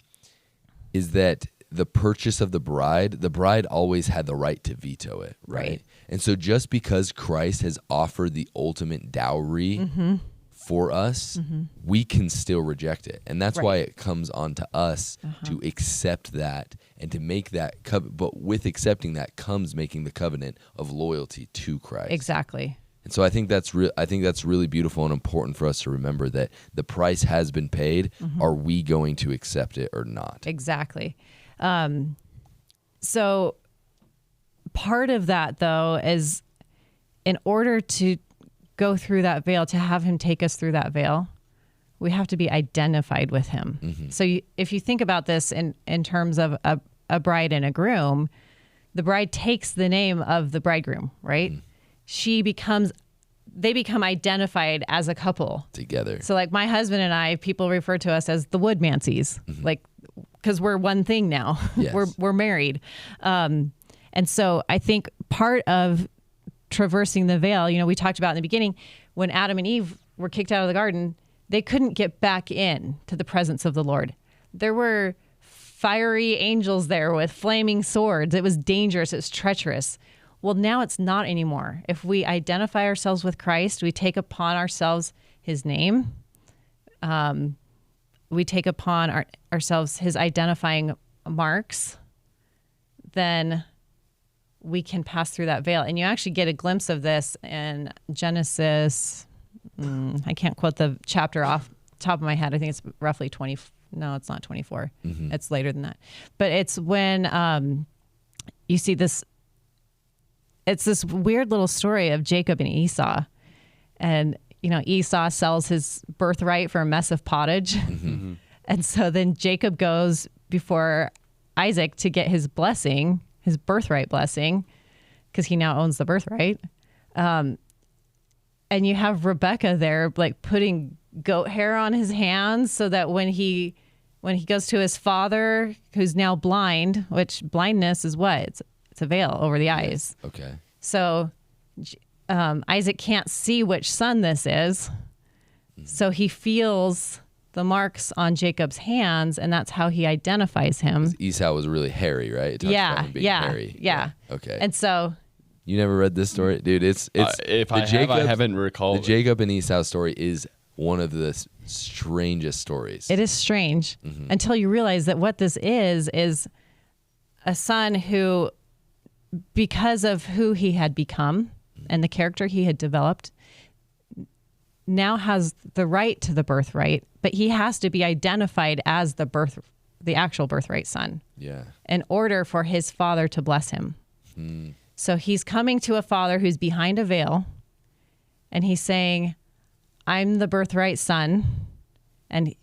is that the purchase of the bride always had the right to veto it, right? And so just because Christ has offered the ultimate dowry for us, we can still reject it. And that's why it comes on to us to accept that and to make that covenant. But with accepting that comes making the covenant of loyalty to Christ. Exactly. And so I think that's really beautiful and important for us to remember that the price has been paid. Are we going to accept it or not? Exactly. So part of that, though, is in order to go through that veil, to have him take us through that veil, we have to be identified with him. So if you think about this in terms of a bride and a groom, the bride takes the name of the bridegroom, right? They become identified as a couple Together. So like my husband and I, people refer to us as the Woodmansees, like, because we're one thing now. Yes. We're married. And so I think part of traversing the veil, we talked about in the beginning, when Adam and Eve were kicked out of the garden, they couldn't get back in to the presence of the Lord. There were fiery angels there with flaming swords. It was dangerous. It was treacherous. Well, now it's not anymore. If we identify ourselves with Christ, we take upon ourselves his name. We take upon ourselves his identifying marks, then we can pass through that veil. And you actually get a glimpse of this in Genesis. I can't quote the chapter off the top of my head. I think it's roughly 20. No, it's not 24. It's later than that. But it's when you see this. It's this weird little story of Jacob and Esau. And, Esau sells his birthright for a mess of pottage. And so then Jacob goes before Isaac to get his blessing, his birthright blessing, because he now owns the birthright. And you have Rebecca there, like putting goat hair on his hands so that when he goes to his father, who's now blind, which blindness is what? It's a veil over the eyes. Okay. So Isaac can't see which son this is. So he feels the marks on Jacob's hands, and that's how he identifies him. Esau was really hairy, right? It talks about him being hairy. Yeah. Okay. And so... You never read this story? Dude, it's if I haven't recalled. The Jacob and Esau story is one of the strangest stories. It is strange until you realize that what this is a son who, because of who he had become and the character he had developed, now has the right to the birthright, but he has to be identified as the actual birthright son. Yeah. In order for his father to bless him. So he's coming to a father who's behind a veil, and he's saying, I'm the birthright son, and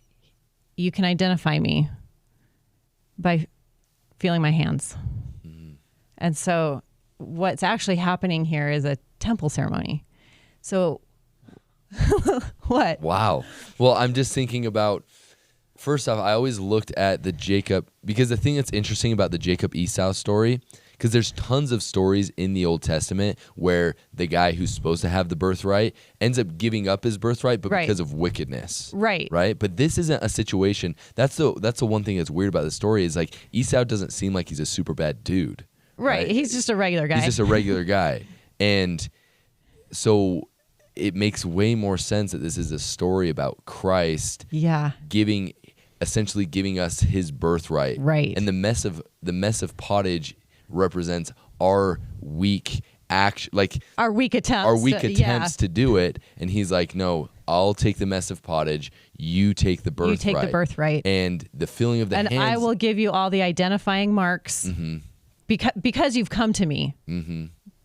you can identify me by feeling my hands. And so what's actually happening here is a temple ceremony. So what? Wow. Well, I'm just thinking about, first off, I always looked at the Jacob, because the thing that's interesting about the Jacob Esau story, because there's tons of stories in the Old Testament where the guy who's supposed to have the birthright ends up giving up his birthright, but because of wickedness. Right. Right? But this isn't a situation. That's the one thing that's weird about the story is like Esau doesn't seem like he's a super bad dude. Right. He's just a regular guy. He's just a regular guy. And so it makes way more sense that this is a story about Christ essentially giving us his birthright. Right. And the mess of pottage represents our weak action, like our weak attempts to do it. And he's like, no, I'll take the mess of pottage. You take the birthright. You take the birthright. And the feeling of the hands. And I will give you all the identifying marks because you've come to me.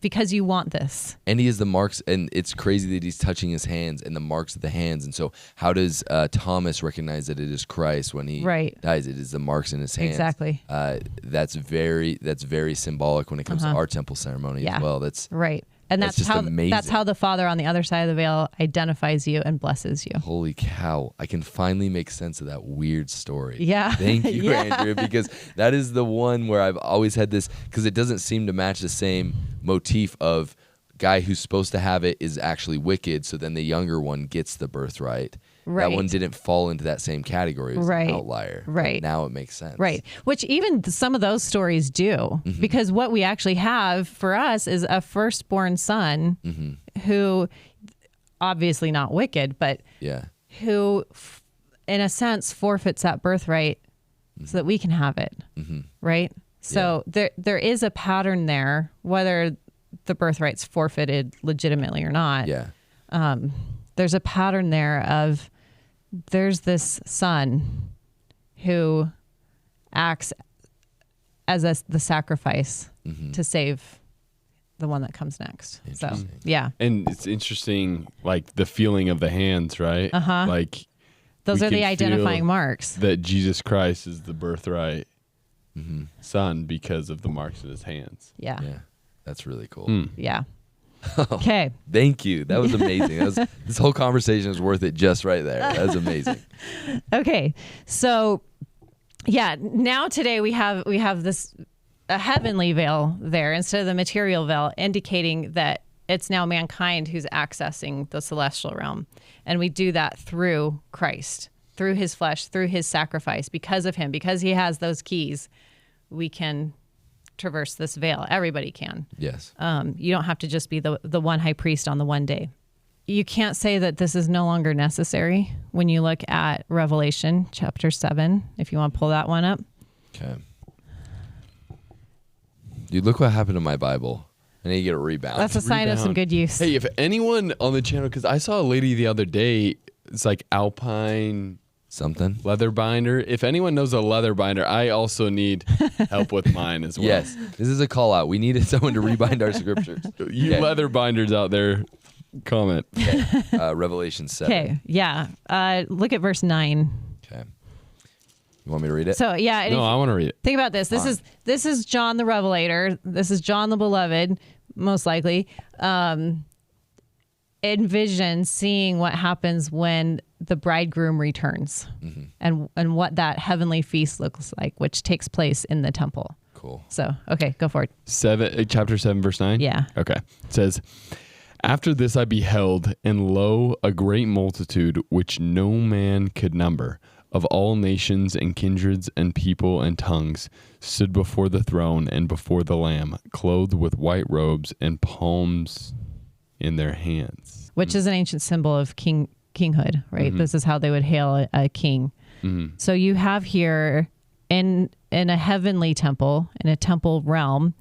because you want this. And he has the marks, and it's crazy that he's touching his hands and the marks of the hands. And so how does Thomas recognize that it is Christ when he dies? It is the marks in his hands. Exactly. That's very symbolic when it comes to our temple ceremony as well. That's right. And that's just how amazing. That's how the Father on the other side of the veil identifies you and blesses you. Holy cow. I can finally make sense of that weird story. Yeah. Thank you, Andrea, because that is the one where I've always had this, because it doesn't seem to match the same motif of guy who's supposed to have it is actually wicked, so then the younger one gets the birthright. Right. That one didn't fall into that same category. It was an outlier. Right. But now it makes sense. Right. Which even some of those stories do, because what we actually have for us is a firstborn son who, obviously not wicked, but who, in a sense, forfeits that birthright so that we can have it. Right. So there is a pattern there, whether the birthright's forfeited legitimately or not. Yeah. There's a pattern there of there's this son who acts as the sacrifice to save the one that comes next. So, yeah. And it's interesting, like the feeling of the hands, right? Like those we are the can identifying feel marks. that Jesus Christ is the birthright son because of the marks in his hands. Yeah. Yeah. That's really cool. Yeah. Okay. Thank you. That was amazing. This whole conversation is worth it just right there. That was amazing. Okay. So, yeah, now today we have this a heavenly veil there instead of the material veil, indicating that it's now mankind who's accessing the celestial realm. And we do that through Christ, through his flesh, through his sacrifice. Because of him, because he has those keys, we can traverse this veil. Everybody can. Yes. You don't have to just be the one high priest on the one day. You can't say that this is no longer necessary when you look at Revelation chapter 7, if you want to pull that one up. Okay. Dude, look what happened to my Bible. I need to get a rebound. That's a sign of some good use. Hey, if anyone on the channel, because I saw a lady the other day, it's like Alpine something. leather binder. If anyone knows a leather binder, I also need help with mine as well. Yes. This is a call out. We needed someone to rebind our scriptures. You leather binders out there, comment. Revelation 7. Okay, yeah. Look at verse 9. Okay. You want me to read it? So, yeah. No, I want to read it. Think about this. This is John the Revelator. This is John the Beloved, most likely. Envision seeing what happens when the bridegroom returns and what that heavenly feast looks like, which takes place in the temple. Cool. So, okay, go for it. Chapter 7, verse 9? Yeah. Okay. It says, "After this I beheld, and lo, a great multitude, which no man could number, of all nations and kindreds and people and tongues, stood before the throne and before the Lamb, clothed with white robes and palms in their hands." Which is an ancient symbol of kinghood, right? This is how they would hail a king. So you have here in a heavenly temple, in a temple realm,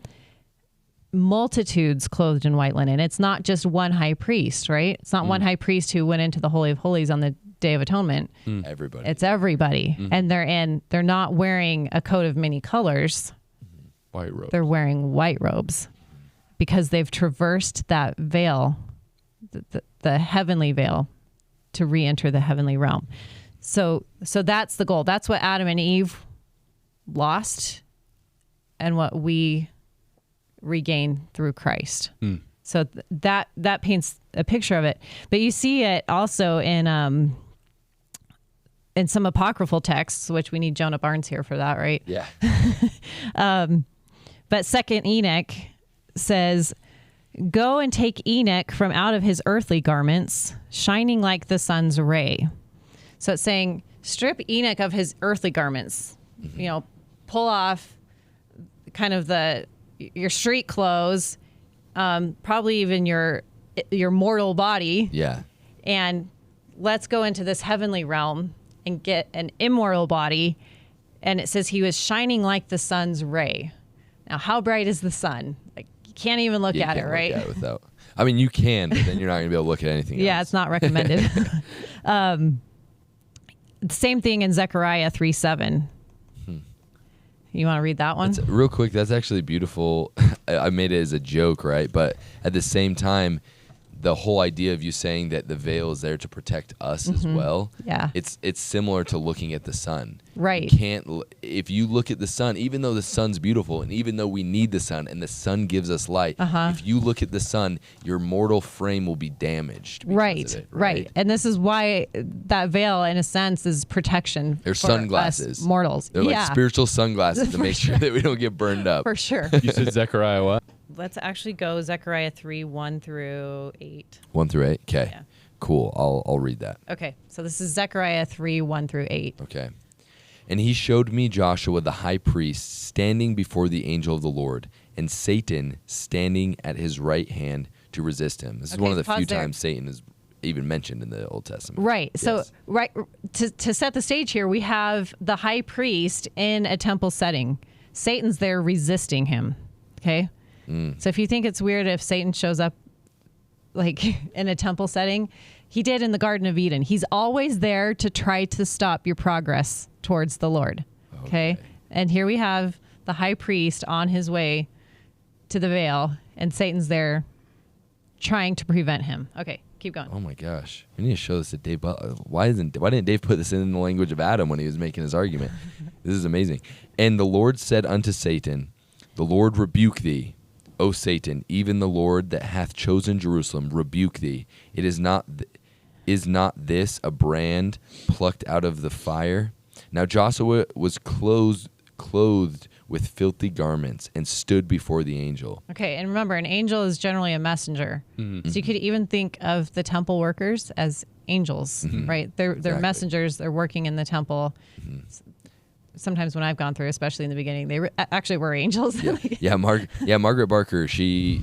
multitudes clothed in white linen. It's not just one high priest, right? It's not one high priest who went into the Holy of Holies on the Day of Atonement. Everybody. It's everybody. And they're not wearing a coat of many colors. White robes. They're wearing white robes because they've traversed that veil, the heavenly veil, to re-enter the heavenly realm. So that's the goal. That's what Adam and Eve lost and what we regain through Christ. So that paints a picture of it. But you see it also in some apocryphal texts, which we need Jonah Barnes here for that, right? Yeah. But 2nd Enoch says, "Go and take Enoch from out of his earthly garments, shining like the sun's ray." So it's saying, strip Enoch of his earthly garments. Pull off kind of your street clothes, probably even your mortal body. Yeah. And let's go into this heavenly realm and get an immortal body. And it says he was shining like the sun's ray. Now, how bright is the sun? Like, you can't even look at it, right? Look at it without. I mean, you can, but then you're not going to be able to look at anything else. Yeah, it's not recommended. Same thing in Zechariah 3:7. You want to read that one? Real quick, that's actually beautiful. I made it as a joke, right? But at the same time, the whole idea of you saying that the veil is there to protect us as well. Yeah. It's similar to looking at the sun. Right. You can't, if you look at the sun, even though the sun's beautiful and even though we need the sun and the sun gives us light, if you look at the sun, your mortal frame will be damaged. Because of it, right. And this is why that veil, in a sense, is protection. They're for sunglasses. us mortals. They're like spiritual sunglasses to make sure that we don't get burned up. For sure. You said Zechariah what? Let's actually go Zechariah 3, 1 through 8. 1 through 8? Okay. Yeah. Cool. I'll read that. Okay. So this is Zechariah 3, 1 through 8. Okay. And he showed me Joshua the high priest standing before the angel of the Lord, and Satan standing at his right hand to resist him. This is one of the few times Satan is even mentioned in the Old Testament. Right. Yes. So to set the stage here, we have the high priest in a temple setting. Satan's there resisting him. Okay. So if you think it's weird if Satan shows up like in a temple setting, he did in the Garden of Eden. He's always there to try to stop your progress towards the Lord. Okay. And here we have the high priest on his way to the veil, and Satan's there trying to prevent him. Okay, keep going. Oh my gosh. We need to show this to Dave Butler. Why didn't Dave put this in the language of Adam when he was making his argument? This is amazing. And the Lord said unto Satan, the Lord rebuke thee, O Satan, even the Lord that hath chosen Jerusalem, rebuke thee. It is not this a brand plucked out of the fire? Now Joshua was clothed with filthy garments and stood before the angel. Okay, and remember, an angel is generally a messenger. So you could even think of the temple workers as angels, right? They're messengers. They're working in the temple. Sometimes when I've gone through, especially in the beginning, they actually were angels. Margaret Barker, she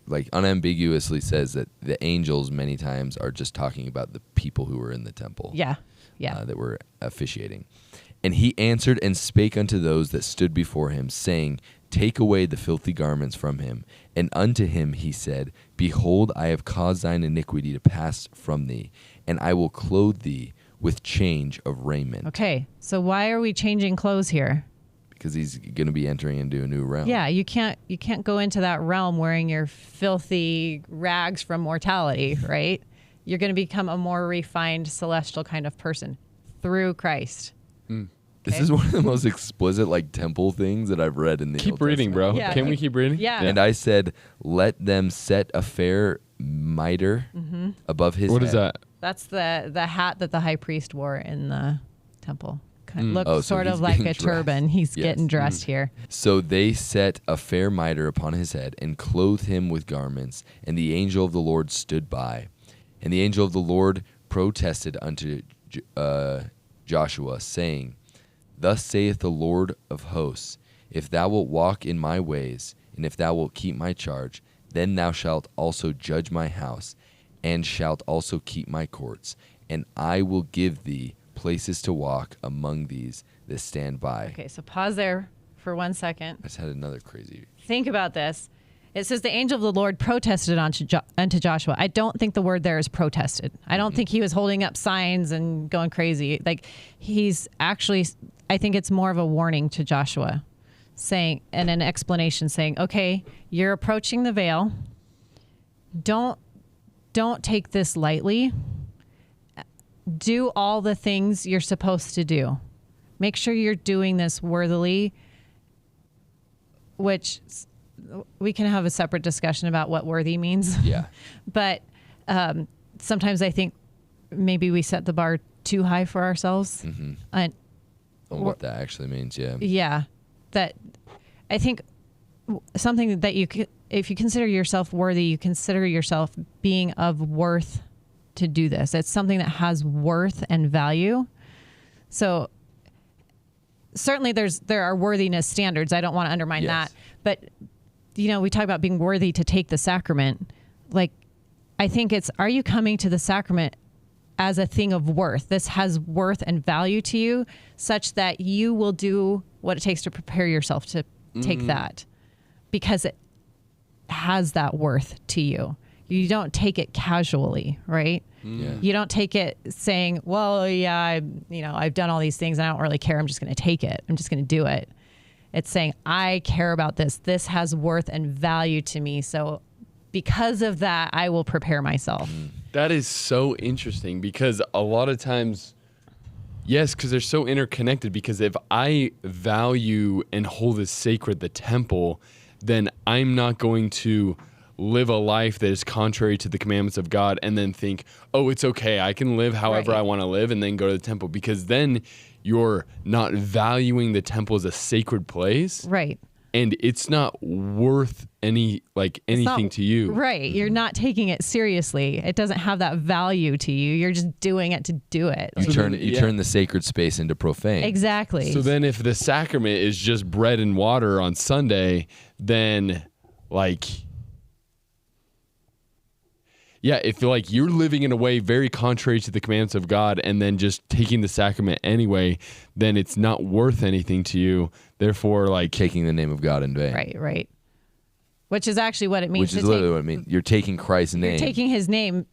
like unambiguously says that the angels many times are just talking about the people who were in the temple. That were officiating. And he answered and spake unto those that stood before him, saying, Take away the filthy garments from him. And unto him he said, Behold, I have caused thine iniquity to pass from thee, and I will clothe thee with change of raiment. Okay, so why are we changing clothes here? Because he's going to be entering into a new realm. Yeah, you can't go into that realm wearing your filthy rags from mortality, right? You're going to become a more refined celestial kind of person through Christ. This is one of the most explicit like temple things that I've read in the Keep reading, bro. Yeah. Can we keep reading? Yeah. And I said, Let them set a fair mitre above his head. What is that? That's the hat that the high priest wore in the temple. Looks so sort he's of like getting a turban. dressed. He's Yes. getting dressed here. So they set a fair mitre upon his head and clothed him with garments, and the angel of the Lord stood by. And the angel of the Lord protested unto Joshua, saying, Thus saith the Lord of hosts, If thou wilt walk in my ways, and if thou wilt keep my charge, then thou shalt also judge my house, and shalt also keep my courts, and I will give thee places to walk among these that stand by. Okay, so pause there for 1 second. I just had another crazy. Think about this. It says the angel of the Lord protested unto Joshua. I don't think the word there is protested. I don't think he was holding up signs and going crazy. Like he's actually, I think it's more of a warning to Joshua, saying, and an explanation saying, okay, you're approaching the veil. Don't take this lightly. Do all the things you're supposed to do. Make sure you're doing this worthily, which we can have a separate discussion about what worthy means. Yeah. But sometimes I think maybe we set the bar too high for ourselves. And what that actually means, yeah. Yeah. That I think something that if you consider yourself worthy, you consider yourself being of worth to do this. It's something that has worth and value. So certainly there are worthiness standards. I don't want to undermine that. But we talk about being worthy to take the sacrament. Like, I think are you coming to the sacrament as a thing of worth? This has worth and value to you such that you will do what it takes to prepare yourself to take that because it has that worth to you. You don't take it casually, right? Yeah. You don't take it saying, well, yeah, I've done all these things and I don't really care. I'm just going to take it. I'm just going to do it. It's saying, I care about this. This has worth and value to me. So because of that, I will prepare myself. That is so interesting because a lot of times, yes, because they're so interconnected, because if I value and hold as sacred the temple, then I'm not going to live a life that is contrary to the commandments of God and then think, oh, it's okay, I can live however I want to live and then go to the temple, because then you're not valuing the temple as a sacred place. Right. And it's not worth anything to you. Right. You're not taking it seriously. It doesn't have that value to you. You're just doing it to do it. You turn the sacred space into profane. Exactly. So then if the sacrament is just bread and water on Sunday, then if you're living in a way very contrary to the commandments of God and then just taking the sacrament anyway, then it's not worth anything to you. Therefore, taking the name of God in vain. Right. Which is actually what it means. Which is literally what it means. You're taking Christ's name. You're taking his name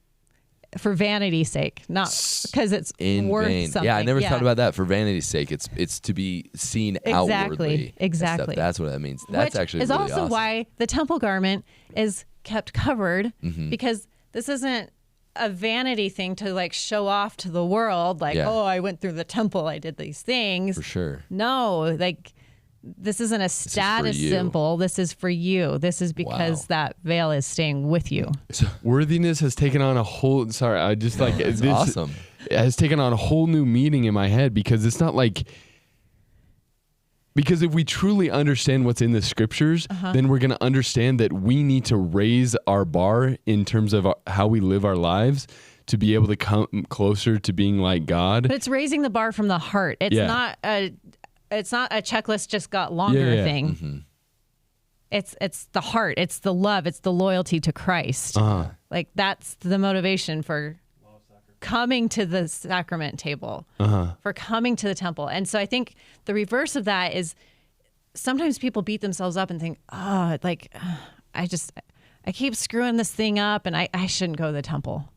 for vanity's sake, not because it's in worth vain. something. Yeah, I never thought about that. For vanity's sake, it's to be seen outwardly. Exactly. That's what that means. That's Which actually is really also awesome. why the temple garment is kept covered, because this isn't a vanity thing to show off to the world. Oh, I went through the temple, I did these things. For sure. No, this isn't a status symbol. This is for you. This is because that veil is staying with you. Worthiness has taken on a whole. Sorry, I just It's awesome. It has taken on a whole new meaning in my head, because it's not because if we truly understand what's in the scriptures, then we're going to understand that we need to raise our bar in terms of how we live our lives to be able to come closer to being like God. But it's raising the bar from the heart. It's not a checklist just got longer thing. It's the heart. It's the love. It's the loyalty to Christ. That's the motivation for coming to the sacrament table, for coming to the temple. And so I think the reverse of that is sometimes people beat themselves up and think, I keep screwing this thing up and I shouldn't go to the temple.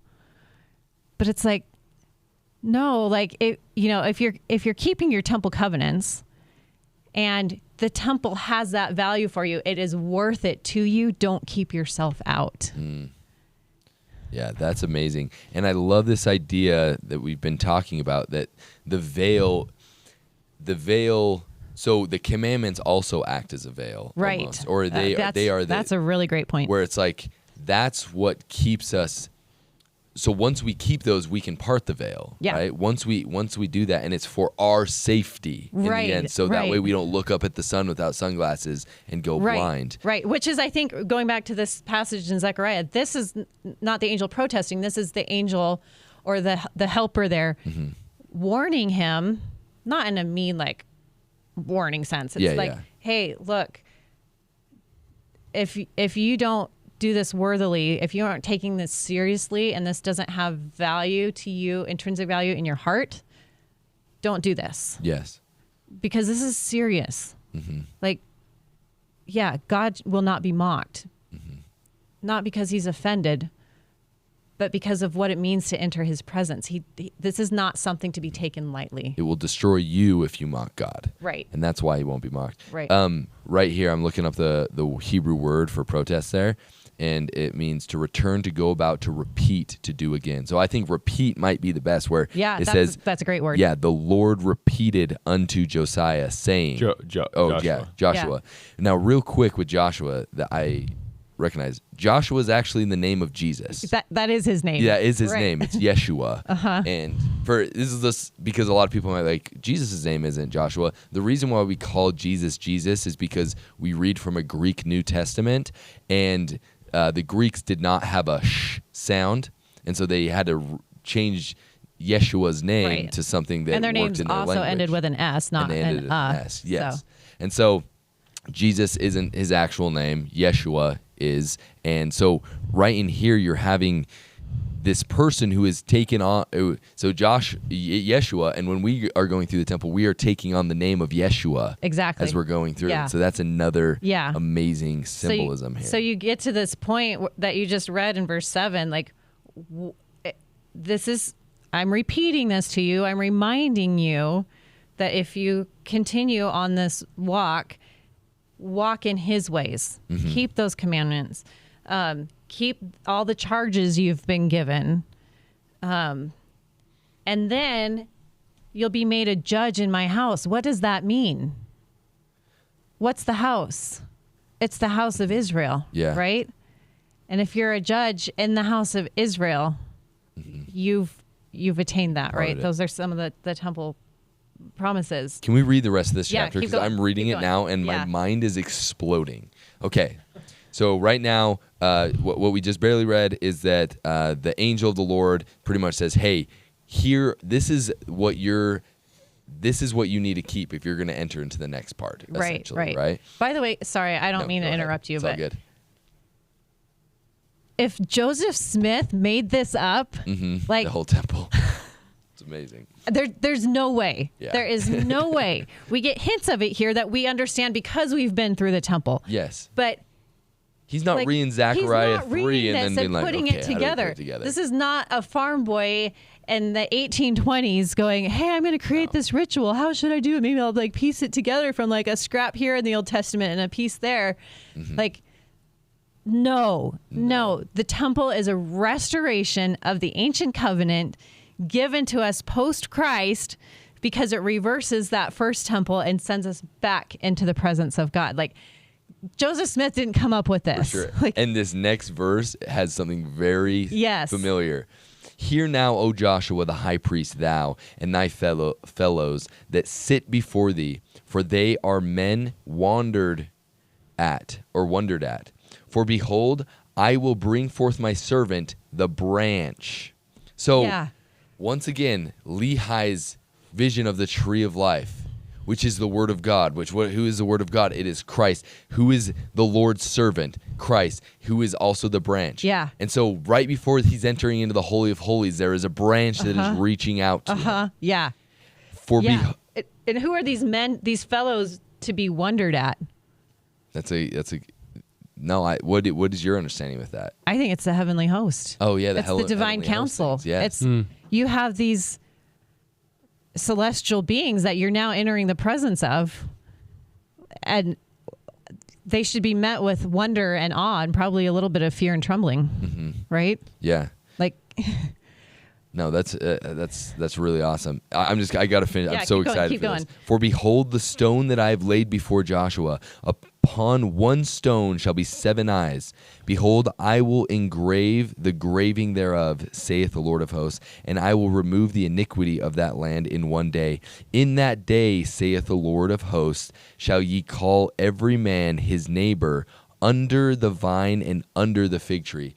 But it's no, if you're keeping your temple covenants and the temple has that value for you, it is worth it to you. Don't keep yourself out. Yeah, that's amazing. And I love this idea that we've been talking about, that the veil, so the commandments also act as a veil. Right. Almost, or that's a really great point. Where it's that's what keeps us. So once we keep those, we can part the veil. Yeah. Right. Once we do that, and it's for our safety in the end. So that way we don't look up at the sun without sunglasses and go blind. Right. Which is, I think, going back to this passage in Zechariah, this is not the angel protesting. This is the angel or the helper there warning him, not in a mean warning sense. It's hey, look, if you don't do this worthily, if you aren't taking this seriously and this doesn't have value to you, intrinsic value in your heart, don't do this. Yes. Because this is serious. God will not be mocked. Not because he's offended, but because of what it means to enter his presence. This is not something to be taken lightly. It will destroy you if you mock God. Right. And that's why he won't be mocked. Right. Right here, I'm looking up the Hebrew word for protest there. And it means to return, to go about, to repeat, to do again. So I think repeat might be the best, where it says, that's a great word. Yeah, the Lord repeated unto Josiah, saying, Joshua. Yeah, Joshua. Now, real quick with Joshua, that I recognize, Joshua is actually the name of Jesus. That is his name. Yeah, is his name. It's Yeshua. And this is just because a lot of people might Jesus' name isn't Joshua. The reason why we call Jesus is because we read from a Greek New Testament, and the Greeks did not have a sh sound, and so they had to change Yeshua's name to something that and their worked names in their also language. ended with an S, not an S. Yes. So. And so Jesus isn't his actual name. Yeshua is. And so right in here, you're having this person who is taken on. So Yeshua, and when we are going through the temple, we are taking on the name of Yeshua. Exactly. As we're going through it. So that's another amazing symbolism here. So you get to this point that you just read in verse 7, I'm repeating this to you. I'm reminding you that if you continue on this walk walk in his ways, Mm-hmm. keep those commandments, keep all the charges you've been given. And then you'll be made a judge in my house. What does that mean? What's the house? It's the house of Israel, Yeah. right? And if you're a judge in the house of Israel, you've attained that, right? it. Those are some of the temple promises. Can we read the rest of this Yeah, chapter? keep Because going. I'm reading Keep it going. now and Yeah. my mind is exploding. Okay. So right now, what we just barely read is that the angel of the Lord pretty much says, hey, here, this is what you need to keep if you're going to enter into the next part, essentially, right? By the way, sorry, I don't No, mean go to ahead. interrupt you, It's all but good. if Joseph Smith made this up, like The whole temple. It's amazing. there's no way. Yeah. There is no way. We get hints of it here that we understand because we've been through the temple. Yes. But He's not like, reading Zechariah he's not 3 reading and then this being like, putting okay, it how do we put together. it together? This is not a farm boy in the 1820s going, hey, I'm going to create this ritual. How should I do it? Maybe I'll like piece it together from like a scrap here in the Old Testament and a piece there. Like, no. The temple is a restoration of the ancient covenant given to us post-Christ because it reverses that first temple and sends us back into the presence of God. Like, Joseph Smith didn't come up with this. Sure. Like, And this next verse has something very Yes. familiar. Hear now, O Joshua, the high priest, thou and thy fellows that sit before thee, for they are men wondered at. For behold, I will bring forth my servant, the branch. So, Yeah. once again, Lehi's vision of the tree of life, which is the word of God. Who is the word of God? It is Christ. Who is the Lord's servant? Christ, who is also the branch. Yeah. And so right before he's entering into the Holy of Holies, there is a branch that is reaching out to him. Yeah. For Yeah. And who are these men, these fellows to be wondered at? What is your understanding with that? I think it's the heavenly host. Oh yeah, It's the divine heavenly host council. things, yes. It's you have these celestial beings that you're now entering the presence of, and they should be met with wonder and awe and probably a little bit of fear and trembling, right? Yeah. Like, No, that's really awesome. I gotta finish. Yeah, I'm so keep going, excited keep for going. this. For behold, the stone that I have laid before Joshua, upon one stone shall be 7 eyes. Behold, I will engrave the graving thereof, saith the Lord of hosts, and I will remove the iniquity of that land in one day. In that day, saith the Lord of hosts, shall ye call every man his neighbor under the vine and under the fig tree.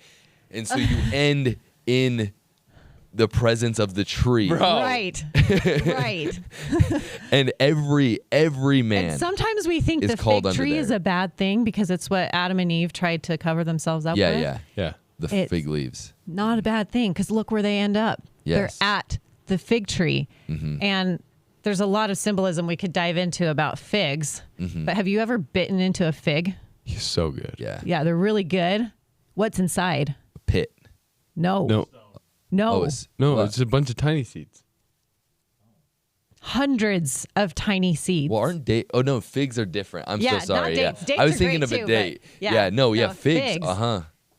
And so you end in the presence of the tree. right, right. And every man And sometimes we think is the called fig under tree is there. a bad thing because it's what Adam and Eve tried to cover themselves up with. Yeah. the It's- fig leaves. Not a bad thing because look where they end up. Yes. They're at the fig tree. And there's a lot of symbolism we could dive into about figs. But have you ever bitten into a fig? He's so good. Yeah. Yeah, they're really good. What's inside? A pit. No. No, it's it's a bunch of tiny seeds. Hundreds of tiny seeds. Well, aren't date? Oh no, figs are different. I'm Yeah, so sorry. not Yeah, dates. Dates I was are thinking great of a too, date. but yeah. No, figs. Figs.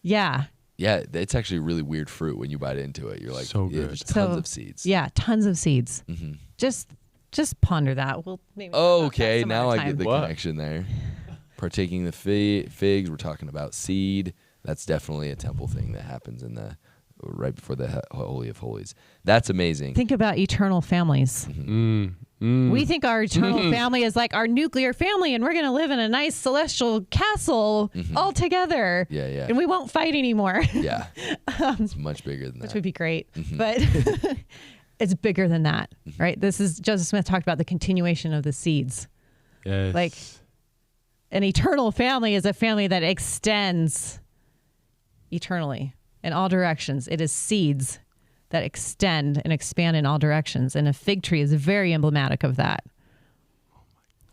Yeah, Yeah. it's actually really weird fruit when you bite into it. You're like, So yeah, good. there's tons of seeds. Yeah, tons of seeds. Just ponder that. We'll maybe talk about that Okay, some now other I get time. the What? connection there. Partaking the figs. We're talking about seed. That's definitely a temple thing that happens in the right before the Holy of Holies. That's amazing. Think about eternal families. We think our eternal family is like our nuclear family, and we're going to live in a nice celestial castle all together. Yeah. And we won't fight anymore, Yeah, it's much bigger than which that. would be great. But it's bigger than that, right? This is Joseph Smith talked about the continuation of the seeds. Yes. Like an eternal family is a family that extends eternally in all directions. It is seeds that extend and expand in all directions. And a fig tree is very emblematic of that.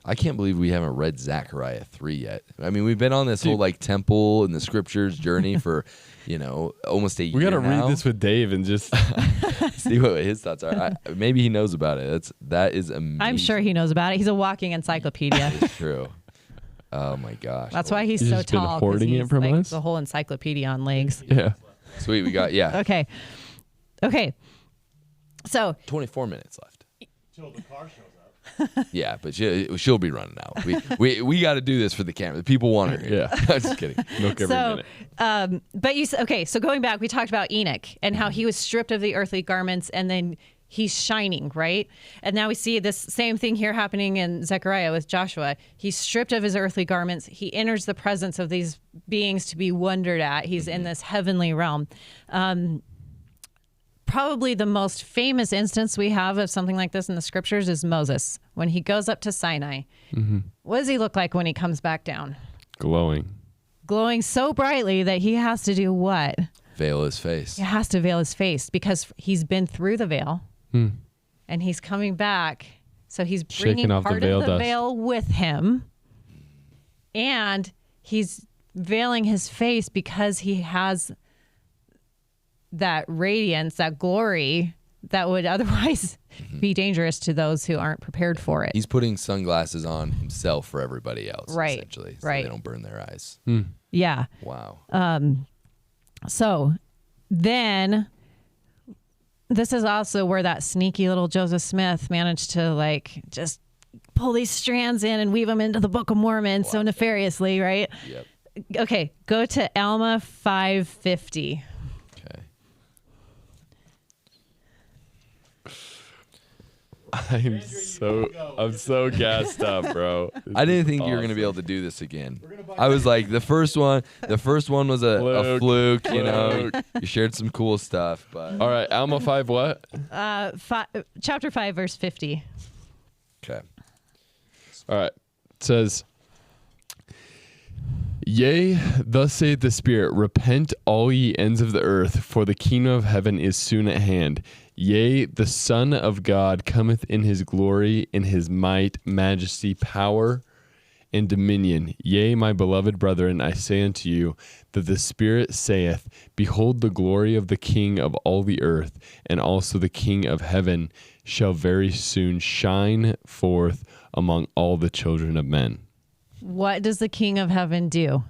I can't believe we haven't read Zechariah 3 yet. I mean, we've been on this whole like temple and the scriptures journey for, almost a year we got to now. read this with Dave and just See what his thoughts are. Maybe he knows about it. That is amazing. I'm sure he knows about it. He's a walking encyclopedia. It's true. Oh my gosh. That's why he's He's so just been tall. 'cause hoarding it he's from like us? the whole encyclopedia on legs. Yeah. Sweet. We got, yeah. Okay. So 24 minutes left. Till the car shows up. Yeah, but she'll be running out. We got to do this for the camera. The people want her. Yeah. I'm just kidding. Milk every minute. but so going back, we talked about Enoch and how he was stripped of the earthly garments and then he's shining, right? And now we see this same thing here happening in Zechariah with Joshua. He's stripped of his earthly garments. He enters the presence of these beings to be wondered at. He's in this heavenly realm. Probably the most famous instance we have of something like this in the scriptures is Moses. When he goes up to Sinai, what does he look like when he comes back down? Glowing. Glowing so brightly that he has to do what? Veil his face. He has to veil his face because he's been through the veil and he's coming back. So he's bringing Shaking off the part veil of the dust. veil with him and he's veiling his face because he has that radiance, that glory that would otherwise be dangerous to those who aren't prepared for it. He's putting sunglasses on himself for everybody else, Right, essentially, so right. they don't burn their eyes. Yeah. Wow. So then this is also where that sneaky little Joseph Smith managed to like just pull these strands in and weave them into the Book of Mormon so nefariously, right? Yep. Okay, go to Alma 550. Okay. I'm so gassed up, bro. I didn't think you were gonna be able to do this again. I was like, the first one was a fluke. You know, you shared some cool stuff, but All right, Alma 5 what? Chapter 5, verse 50. okay. All right. It says, Yea, thus saith the Spirit, repent all ye ends of the earth, for the kingdom of heaven is soon at hand. Yea, the Son of God cometh in his glory, in his might, majesty, power, and dominion. Yea, my beloved brethren, I say unto you, that the Spirit saith, Behold, the glory of the King of all the earth, and also the King of heaven, shall very soon shine forth among all the children of men. What does the King of Heaven do?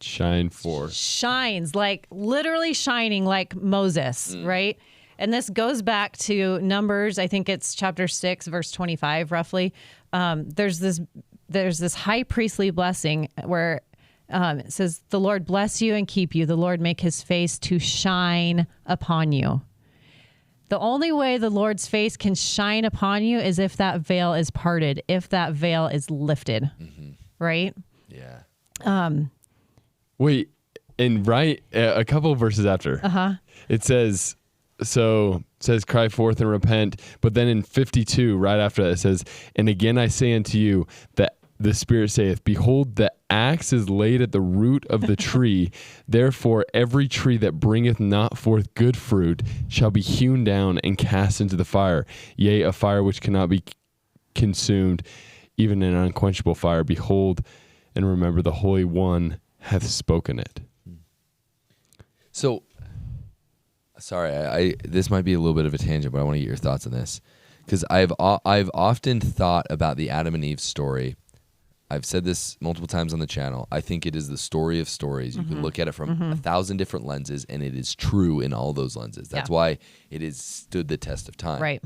Shine forth. Shines, like literally shining like Moses, right? And this goes back to Numbers, I think it's chapter 6, verse 25, roughly. There's this high priestly blessing where it says, the Lord bless you and keep you. The Lord make his face to shine upon you. The only way the Lord's face can shine upon you is if that veil is parted, if that veil is lifted, right? Yeah. Wait, and right a couple of verses after, it says, cry forth and repent. But then in 52, right after that, it says, and again I say unto you that the Spirit saith, Behold, the axe is laid at the root of the tree. Therefore, every tree that bringeth not forth good fruit shall be hewn down and cast into the fire. Yea, a fire which cannot be consumed, even an unquenchable fire. Behold, and remember the Holy One hath spoken it. So, sorry, I this might be a little bit of a tangent, but I want to get your thoughts on this because I've often thought about the Adam and Eve story. I've said this multiple times on the channel. I think it is the story of stories. You can look at it from 1,000 different lenses, and it is true in all those lenses. That's why it has stood the test of time. Right.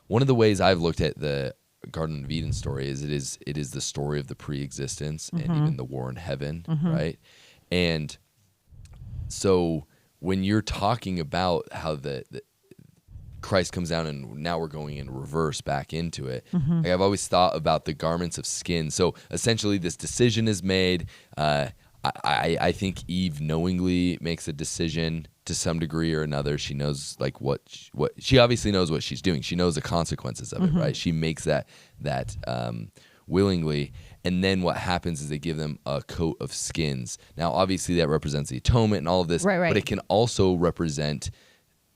One of the ways I've looked at the Garden of Eden story is it is the story of the pre-existence and even the war in heaven, right? And so when you're talking about how the Christ comes down and now we're going in reverse back into it. Like I've always thought about the garments of skin. So essentially this decision is made. I think Eve knowingly makes a decision to some degree or another. She knows like what she obviously knows what she's doing. She knows the consequences of it, right? She makes that willingly. And then what happens is they give them a coat of skins. Now, obviously that represents the atonement and all of this, Right. but it can also represent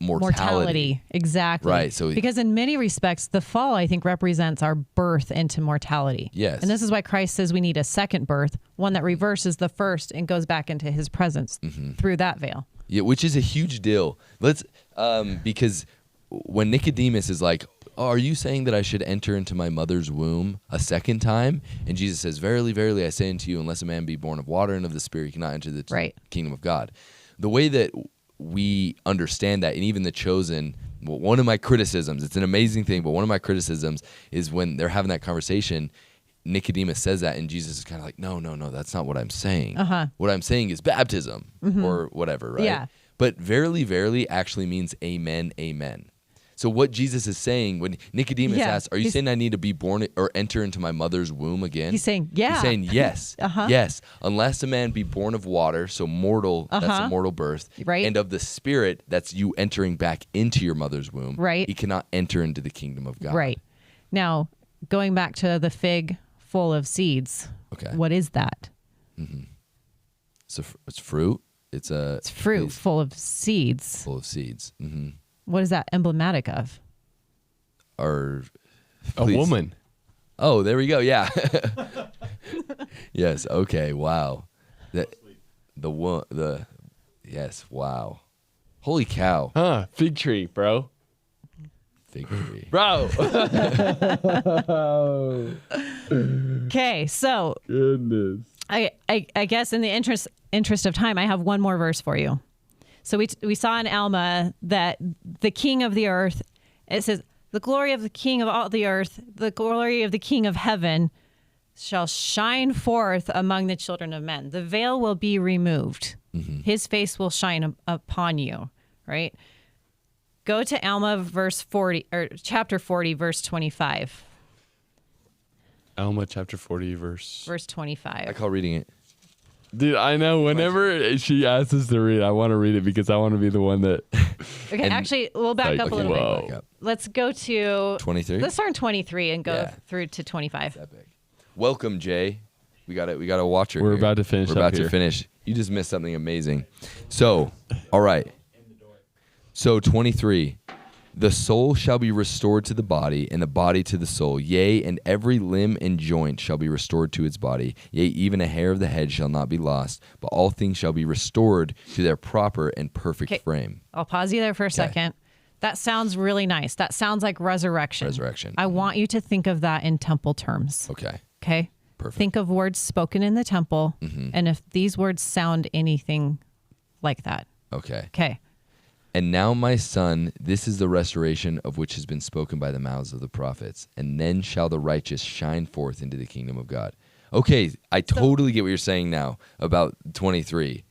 mortality. Exactly. Right, so- because in many respects, the fall, I think, represents our birth into mortality. Yes. And this is why Christ says we need a second birth, one that reverses the first and goes back into his presence through that veil. Yeah, which is a huge deal. Let's because when Nicodemus is like, oh, are you saying that I should enter into my mother's womb a second time? And Jesus says, verily, verily, I say unto you, unless a man be born of water and of the Spirit, he cannot enter the kingdom of God. The way that we understand that, and even the Chosen, one of my criticisms, it's an amazing thing, but one of my criticisms is when they're having that conversation, Nicodemus says that, and Jesus is kind of like, no, that's not what I'm saying. What I'm saying is baptism or whatever, right? Yeah. But verily, verily actually means amen, amen. So what Jesus is saying when Nicodemus asks, are you saying I need to be born or enter into my mother's womb again? He's saying, yeah. He's saying, yes, yes. Unless a man be born of water, so mortal, that's a mortal birth, right. And of the Spirit, that's you entering back into your mother's womb, right. He cannot enter into the kingdom of God. Right. Now, going back to the fig full of seeds, what is that? So it's fruit. It's fruit full of seeds. Full of seeds. What is that emblematic of? A woman. Oh, there we go. Yeah. Yes. Okay. Wow. Yes. Wow. Holy cow. Fig tree, bro. Fig tree. Bro. Okay. So. Goodness. I guess in the interest of time, I have one more verse for you. So we saw in Alma that the king of the earth, it says, the glory of the king of all the earth, the glory of the king of heaven shall shine forth among the children of men. The veil will be removed. His face will shine upon you, right? Go to Alma chapter 40, verse 25. Alma chapter 40, verse 25. I call reading it. Dude, I know. Whenever she asks us to read, I want to read it because I want to be the one that. Okay, actually, we'll back up a little bit. Let's go to 23. Let's start in 23 and go through to 25. Epic. Welcome, Jay. We got a watcher. We're here. about to finish. We're about to finish. You just missed something amazing. So, all right. So 23. The soul shall be restored to the body, and the body to the soul. Yea, and every limb and joint shall be restored to its body. Yea, even a hair of the head shall not be lost, but all things shall be restored to their proper and perfect frame. I'll pause you there for a second. That sounds really nice. That sounds like resurrection. I want you to think of that in temple terms. Okay? Perfect. Think of words spoken in the temple, and if these words sound anything like that. Okay. And now, my son, this is the restoration of which has been spoken by the mouths of the prophets. And then shall the righteous shine forth into the kingdom of God. Okay, I totally get what you're saying now about 23.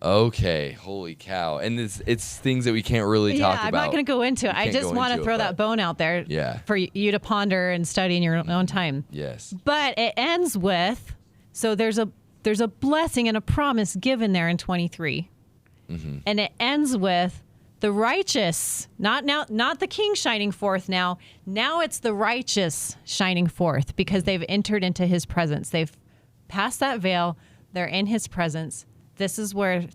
Okay, holy cow. And it's things that we can't really talk about. I'm not going to go into it. I just want to throw that bone out there for you to ponder and study in your own time. Yes. But it ends with, so there's a blessing and a promise given there in 23. And it ends with the righteous, not the king shining forth now. Now it's the righteous shining forth because they've entered into his presence. They've passed that veil. They're in his presence. This is where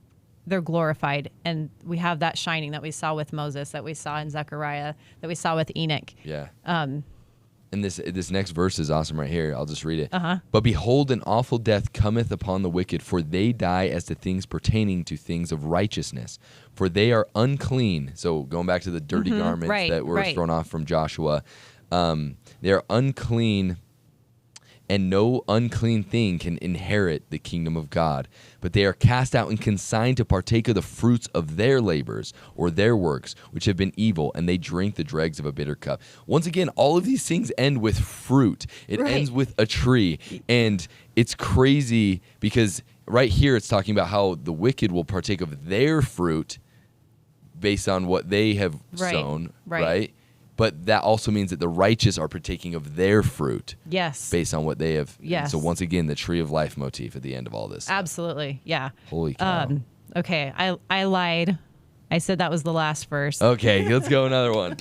they're glorified. And we have that shining that we saw with Moses, that we saw in Zechariah, that we saw with Enoch. Yeah. And this next verse is awesome right here. I'll just read it. But behold, an awful death cometh upon the wicked, for they die as to things pertaining to things of righteousness. For they are unclean. So going back to the dirty garments that were thrown off from Joshua. They are unclean, and no unclean thing can inherit the kingdom of God. But they are cast out and consigned to partake of the fruits of their labors or their works, which have been evil, and they drink the dregs of a bitter cup. Once again, all of these things end with fruit. It ends with a tree. And it's crazy because right here it's talking about how the wicked will partake of their fruit based on what they have sown, right? But that also means that the righteous are partaking of their fruit. Yes. Based on what they have. Yes. So once again, the tree of life motif at the end of all this. Absolutely. Yeah. Holy cow. Okay. I lied. I said that was the last verse. Okay. Let's go another one.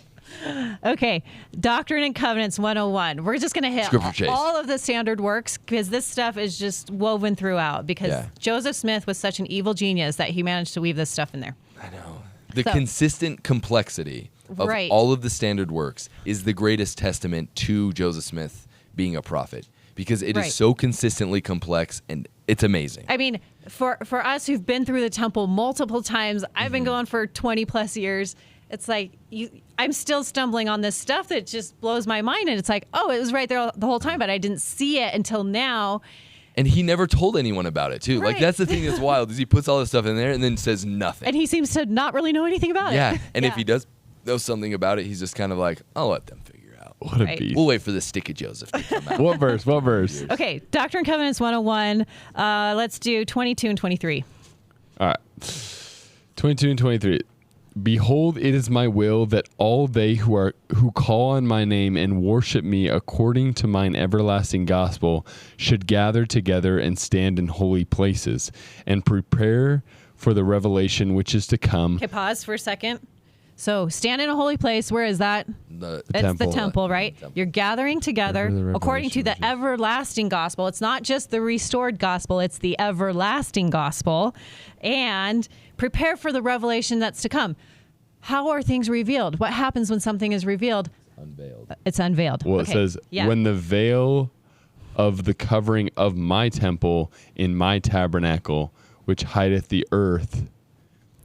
Okay. Doctrine and Covenants 101. We're just going to hit all of the standard works because this stuff is just woven throughout because Joseph Smith was such an evil genius that he managed to weave this stuff in there. I know. The consistent complexity of all of the standard works is the greatest testament to Joseph Smith being a prophet because it is so consistently complex and it's amazing. I mean, for us who've been through the temple multiple times, I've been going for 20 plus years, it's like I'm still stumbling on this stuff that just blows my mind. And it's like, oh, it was right there the whole time, but I didn't see it until now. And he never told anyone about it, too. Right. Like, that's the thing that's wild, is he puts all this stuff in there and then says nothing. And he seems to not really know anything about it. Yeah, and if he does know something about it, he's just kind of like, I'll let them figure out. What a Right. beast. We'll wait for the stick of Joseph to come out. What verse? What verse? Okay, Doctrine and Covenants 101. Let's do 22 and 23. All right. 22 and 23. Behold, it is my will that all they who call on my name and worship me according to mine everlasting gospel should gather together and stand in holy places and prepare for the revelation which is to come. Okay, pause for a second. So stand in a holy place. Where is that? The It's temple. the temple, right? Temple. You're gathering together For the according to the revelation. everlasting gospel. It's not just the restored gospel, it's the everlasting gospel. And prepare for the revelation that's to come. How are things revealed? What happens when something is revealed? unveiled. It's unveiled. Well, Okay. it says, Yeah. when the veil of the covering of my temple in my tabernacle, which hideth the earth,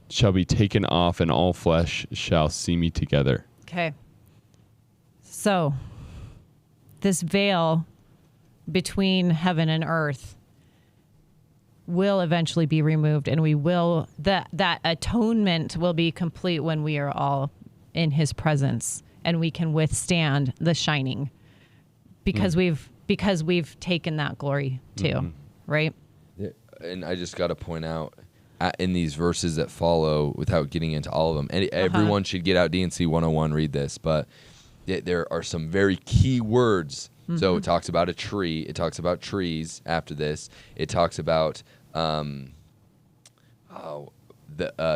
shall be taken off, and all flesh shall see me together. Okay. So, this veil between heaven and earth will eventually be removed, and we will that atonement will be complete when we are all in his presence and we can withstand the shining because we've taken that glory too, right? Yeah, and I just got to point out in these verses that follow, without getting into all of them, and everyone should get out D&C 101, read this, but there are some very key words. So it talks about a tree. It talks about trees after this. It talks about the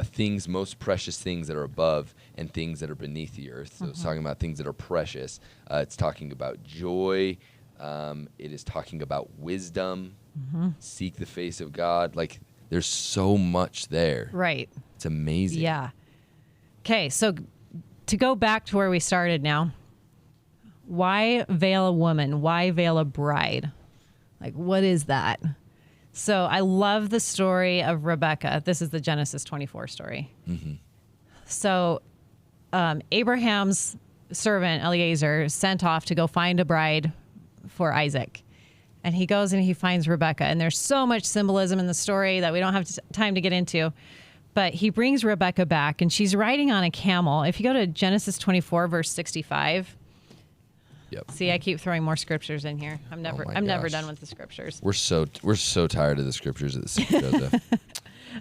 things, most precious things that are above and things that are beneath the earth. So it's talking about things that are precious. It's talking about joy. It is talking about wisdom. Seek the face of God. Like, there's so much there. Right. It's amazing. Yeah. Okay, so to go back to where we started now, why veil a woman? Why veil a bride? Like, what is that? So I love the story of Rebecca. This is the Genesis 24 story. So Abraham's servant, Eliezer, sent off to go find a bride for Isaac. And he goes and he finds Rebecca. And there's so much symbolism in the story that we don't have time to get into. But he brings Rebecca back, and she's riding on a camel. If you go to Genesis 24, verse 65. Yep. See, I keep throwing more scriptures in here. I'm never gosh. done with the scriptures. We're so tired of the scriptures at the Stick of Joseph.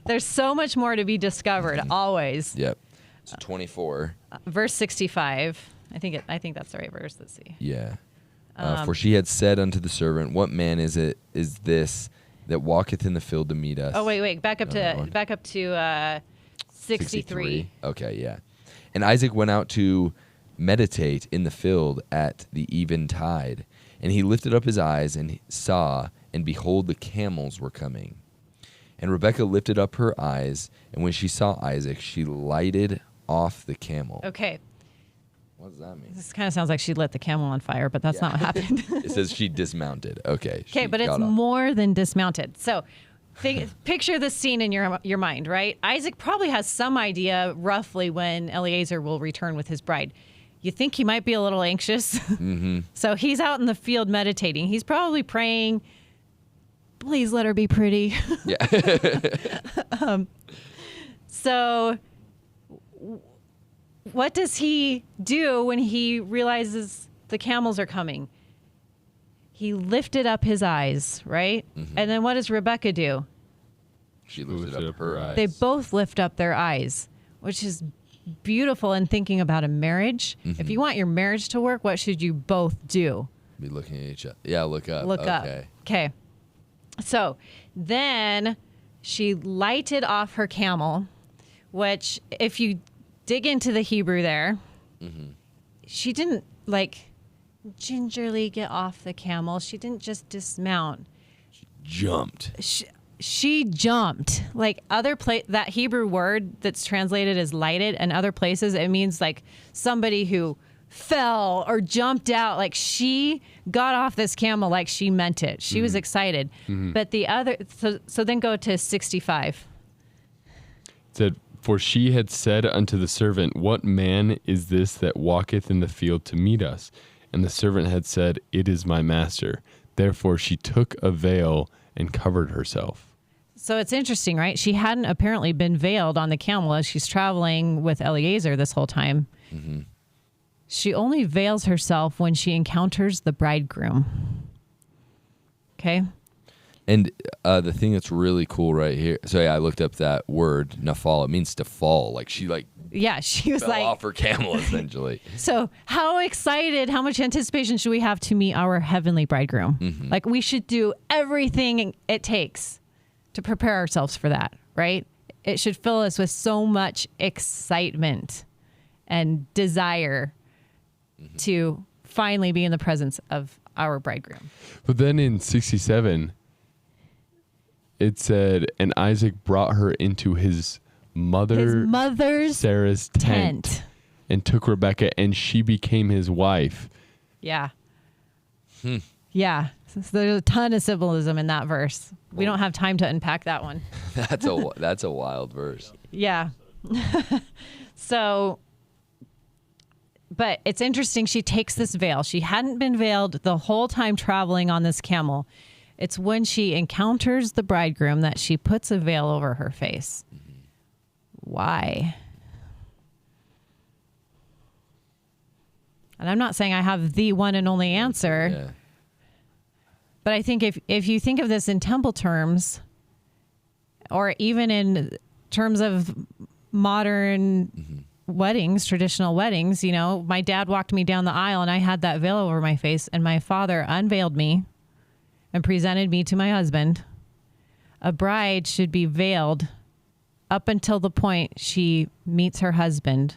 There's so much more to be discovered, always. Yep. So 24. Verse 65. I think that's the right verse. Let's see. Yeah. For she had said unto the servant, what man is this that walketh in the field to meet us? Oh, wait. Back up to 63. Okay, yeah. And Isaac went out to meditate in the field at the eventide. And he lifted up his eyes and saw, and behold, the camels were coming. And Rebekah lifted up her eyes, and when she saw Isaac, she lighted off the camel. Okay. What does that mean? This kind of sounds like she lit the camel on fire, but that's not what happened. It says she dismounted. Okay. Okay, but it's more than dismounted. So picture this scene in your mind, right? Isaac probably has some idea roughly when Eliezer will return with his bride. You think he might be a little anxious? So he's out in the field meditating. He's probably praying, please let her be pretty. Yeah. So what does he do when he realizes the camels are coming? He lifted up his eyes, right? And then what does Rebecca do? She lifted up her eyes. They both lift up their eyes, which is beautiful in thinking about a marriage. If you want your marriage to work, what should you both do? Be looking at each other. Yeah, look up. Look up. Okay. So then she lighted off her camel, which if you dig into the Hebrew there, she didn't gingerly get off the camel. She didn't just dismount. Jumped. She jumped. Like that Hebrew word that's translated as lighted, and other places it means like somebody who fell or jumped out. Like she got off this camel like she meant it. She was excited. But the other, so then go to 65. It said, For she had said unto the servant, What man is this that walketh in the field to meet us? And the servant had said, It is my master. Therefore she took a veil and covered herself. So it's interesting, right? She hadn't apparently been veiled on the camel as she's traveling with Eliezer this whole time. Mm-hmm. She only veils herself when she encounters the bridegroom. Okay? And the thing that's really cool right here, so yeah, I looked up that word, nafal. It means to fall. Like she she was fell like off her camel essentially. So how excited, how much anticipation should we have to meet our heavenly bridegroom? Mm-hmm. Like we should do everything it takes to prepare ourselves for that, right? It should fill us with so much excitement and desire to finally be in the presence of our bridegroom. But then in 67, it said, and Isaac brought her into his mother's Sarah's tent and took Rebekah, and she became his wife. Yeah. Yeah. So there's a ton of symbolism in that verse. We don't have time to unpack that one. That's a wild verse. Yeah. So, but it's interesting. She takes this veil. She hadn't been veiled the whole time traveling on this camel. It's when she encounters the bridegroom that she puts a veil over her face. Mm-hmm. Why? And I'm not saying I have the one and only answer. Yeah. But I think if you think of this in temple terms, or even in terms of modern weddings, traditional weddings, you know, my dad walked me down the aisle and I had that veil over my face, and my father unveiled me and presented me to my husband. A bride should be veiled up until the point she meets her husband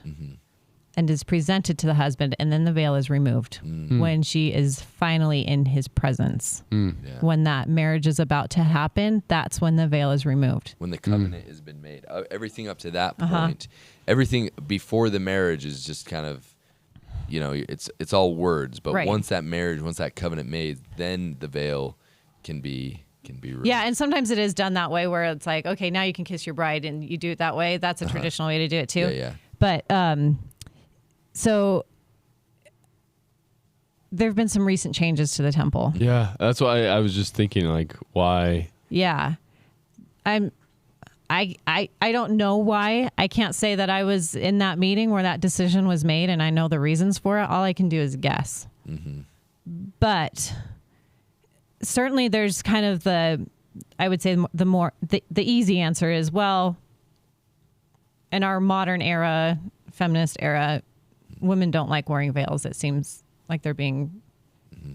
and is presented to the husband, and then the veil is removed when she is finally in his presence. Yeah. When that marriage is about to happen, that's when the veil is removed. When the covenant has been made. Everything up to that point, everything before the marriage is just kind of, you know, it's all words. But once that marriage, once that covenant made, then the veil can be removed. Yeah, and sometimes it is done that way where it's like, okay, now you can kiss your bride, and you do it that way. That's a traditional way to do it too. Yeah. But so there have been some recent changes to the temple. Yeah, that's why I was just thinking, like, why? Yeah, I don't know why. I can't say that I was in that meeting where that decision was made, and I know the reasons for it. All I can do is guess. Mm-hmm. But certainly, there's kind of I would say the easy answer is, well, in our modern era, feminist era, women don't like wearing veils. It seems like they're being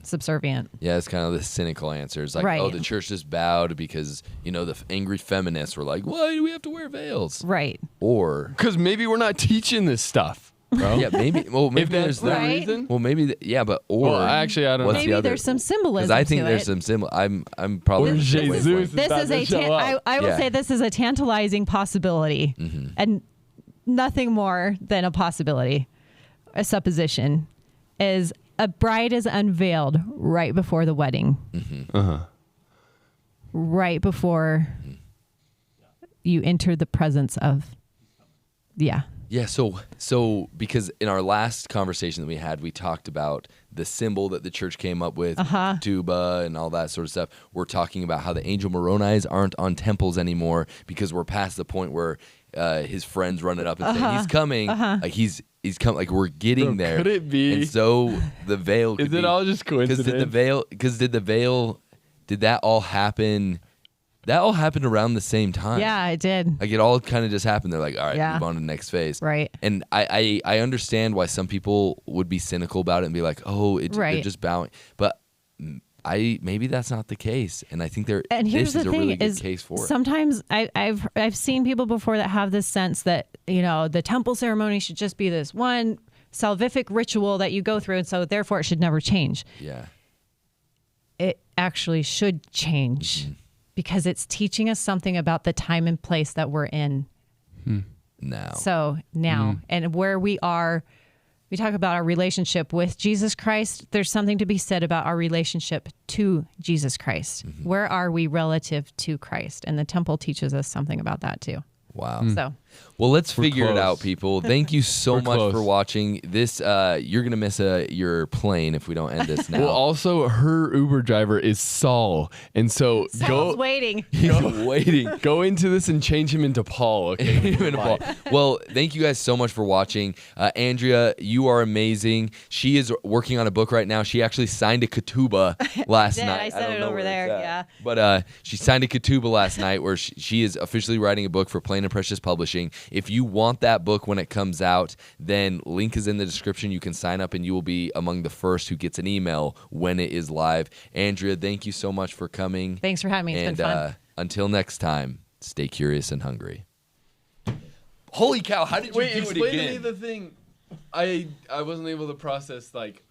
subservient. Yeah, it's kind of the cynical answer. It's like, oh, the church just bowed because, you know, the angry feminists were like, why do we have to wear veils? Right. Or because maybe we're not teaching this stuff, bro. Yeah, maybe. Well, maybe there's the reason. Well, maybe. Actually, I don't know. Maybe there's some symbolism. Because I think there's some symbol. I'm probably. This is I will say this is a tantalizing possibility, and nothing more than a possibility. A supposition is a bride is unveiled right before the wedding. Right before you enter the presence of, Yeah, so because in our last conversation that we had, we talked about the symbol that the church came up with, tuba and all that sort of stuff. We're talking about how the angel Moroni's aren't on temples anymore because we're past the point where his friends run it up and say, he's coming. Like he's come, like we're getting there. Could it be? And so the veil is it all just coincidence? Did that all happen? That all happened around the same time. Yeah, it did. Like it all kind of just happened. They're like, all right, move on to the next phase. Right. And I understand why some people would be cynical about it and be like, oh, they're just bowing. But maybe that's not the case. And I think this is a really good case for it. Sometimes I've seen people before that have this sense that, you know, the temple ceremony should just be this one salvific ritual that you go through, and so therefore it should never change. Yeah. It actually should change because it's teaching us something about the time and place that we're in now. So now, and where we are. We talk about our relationship with Jesus Christ. There's something to be said about our relationship to Jesus Christ. Where are we relative to Christ? And the temple teaches us something about that too. Wow. So Well, let's We're figure it close. out, people. Thank you so We're much close. for watching this. You're gonna miss your plane if we don't end this now. Well, also her Uber driver is Saul, and so Saul's waiting. He's waiting. go into this and change him into Paul. Okay. Even Paul. Well, thank you guys so much for watching. Andrea, you are amazing. She is working on a book right now. She actually signed a ketubah last did. night. I sent don't it know over where there, it's at. yeah. But she signed a ketubah last night where she is officially writing a book for Plain and Precious Publishing. If you want that book when it comes out, then link is in the description. You can sign up and you will be among the first who gets an email when it is live. Andrea, thank you so much for coming. Thanks for having me. It's And been fun. until next time, stay curious and hungry. Holy cow, how did you do it again? the thing. I wasn't able to process like.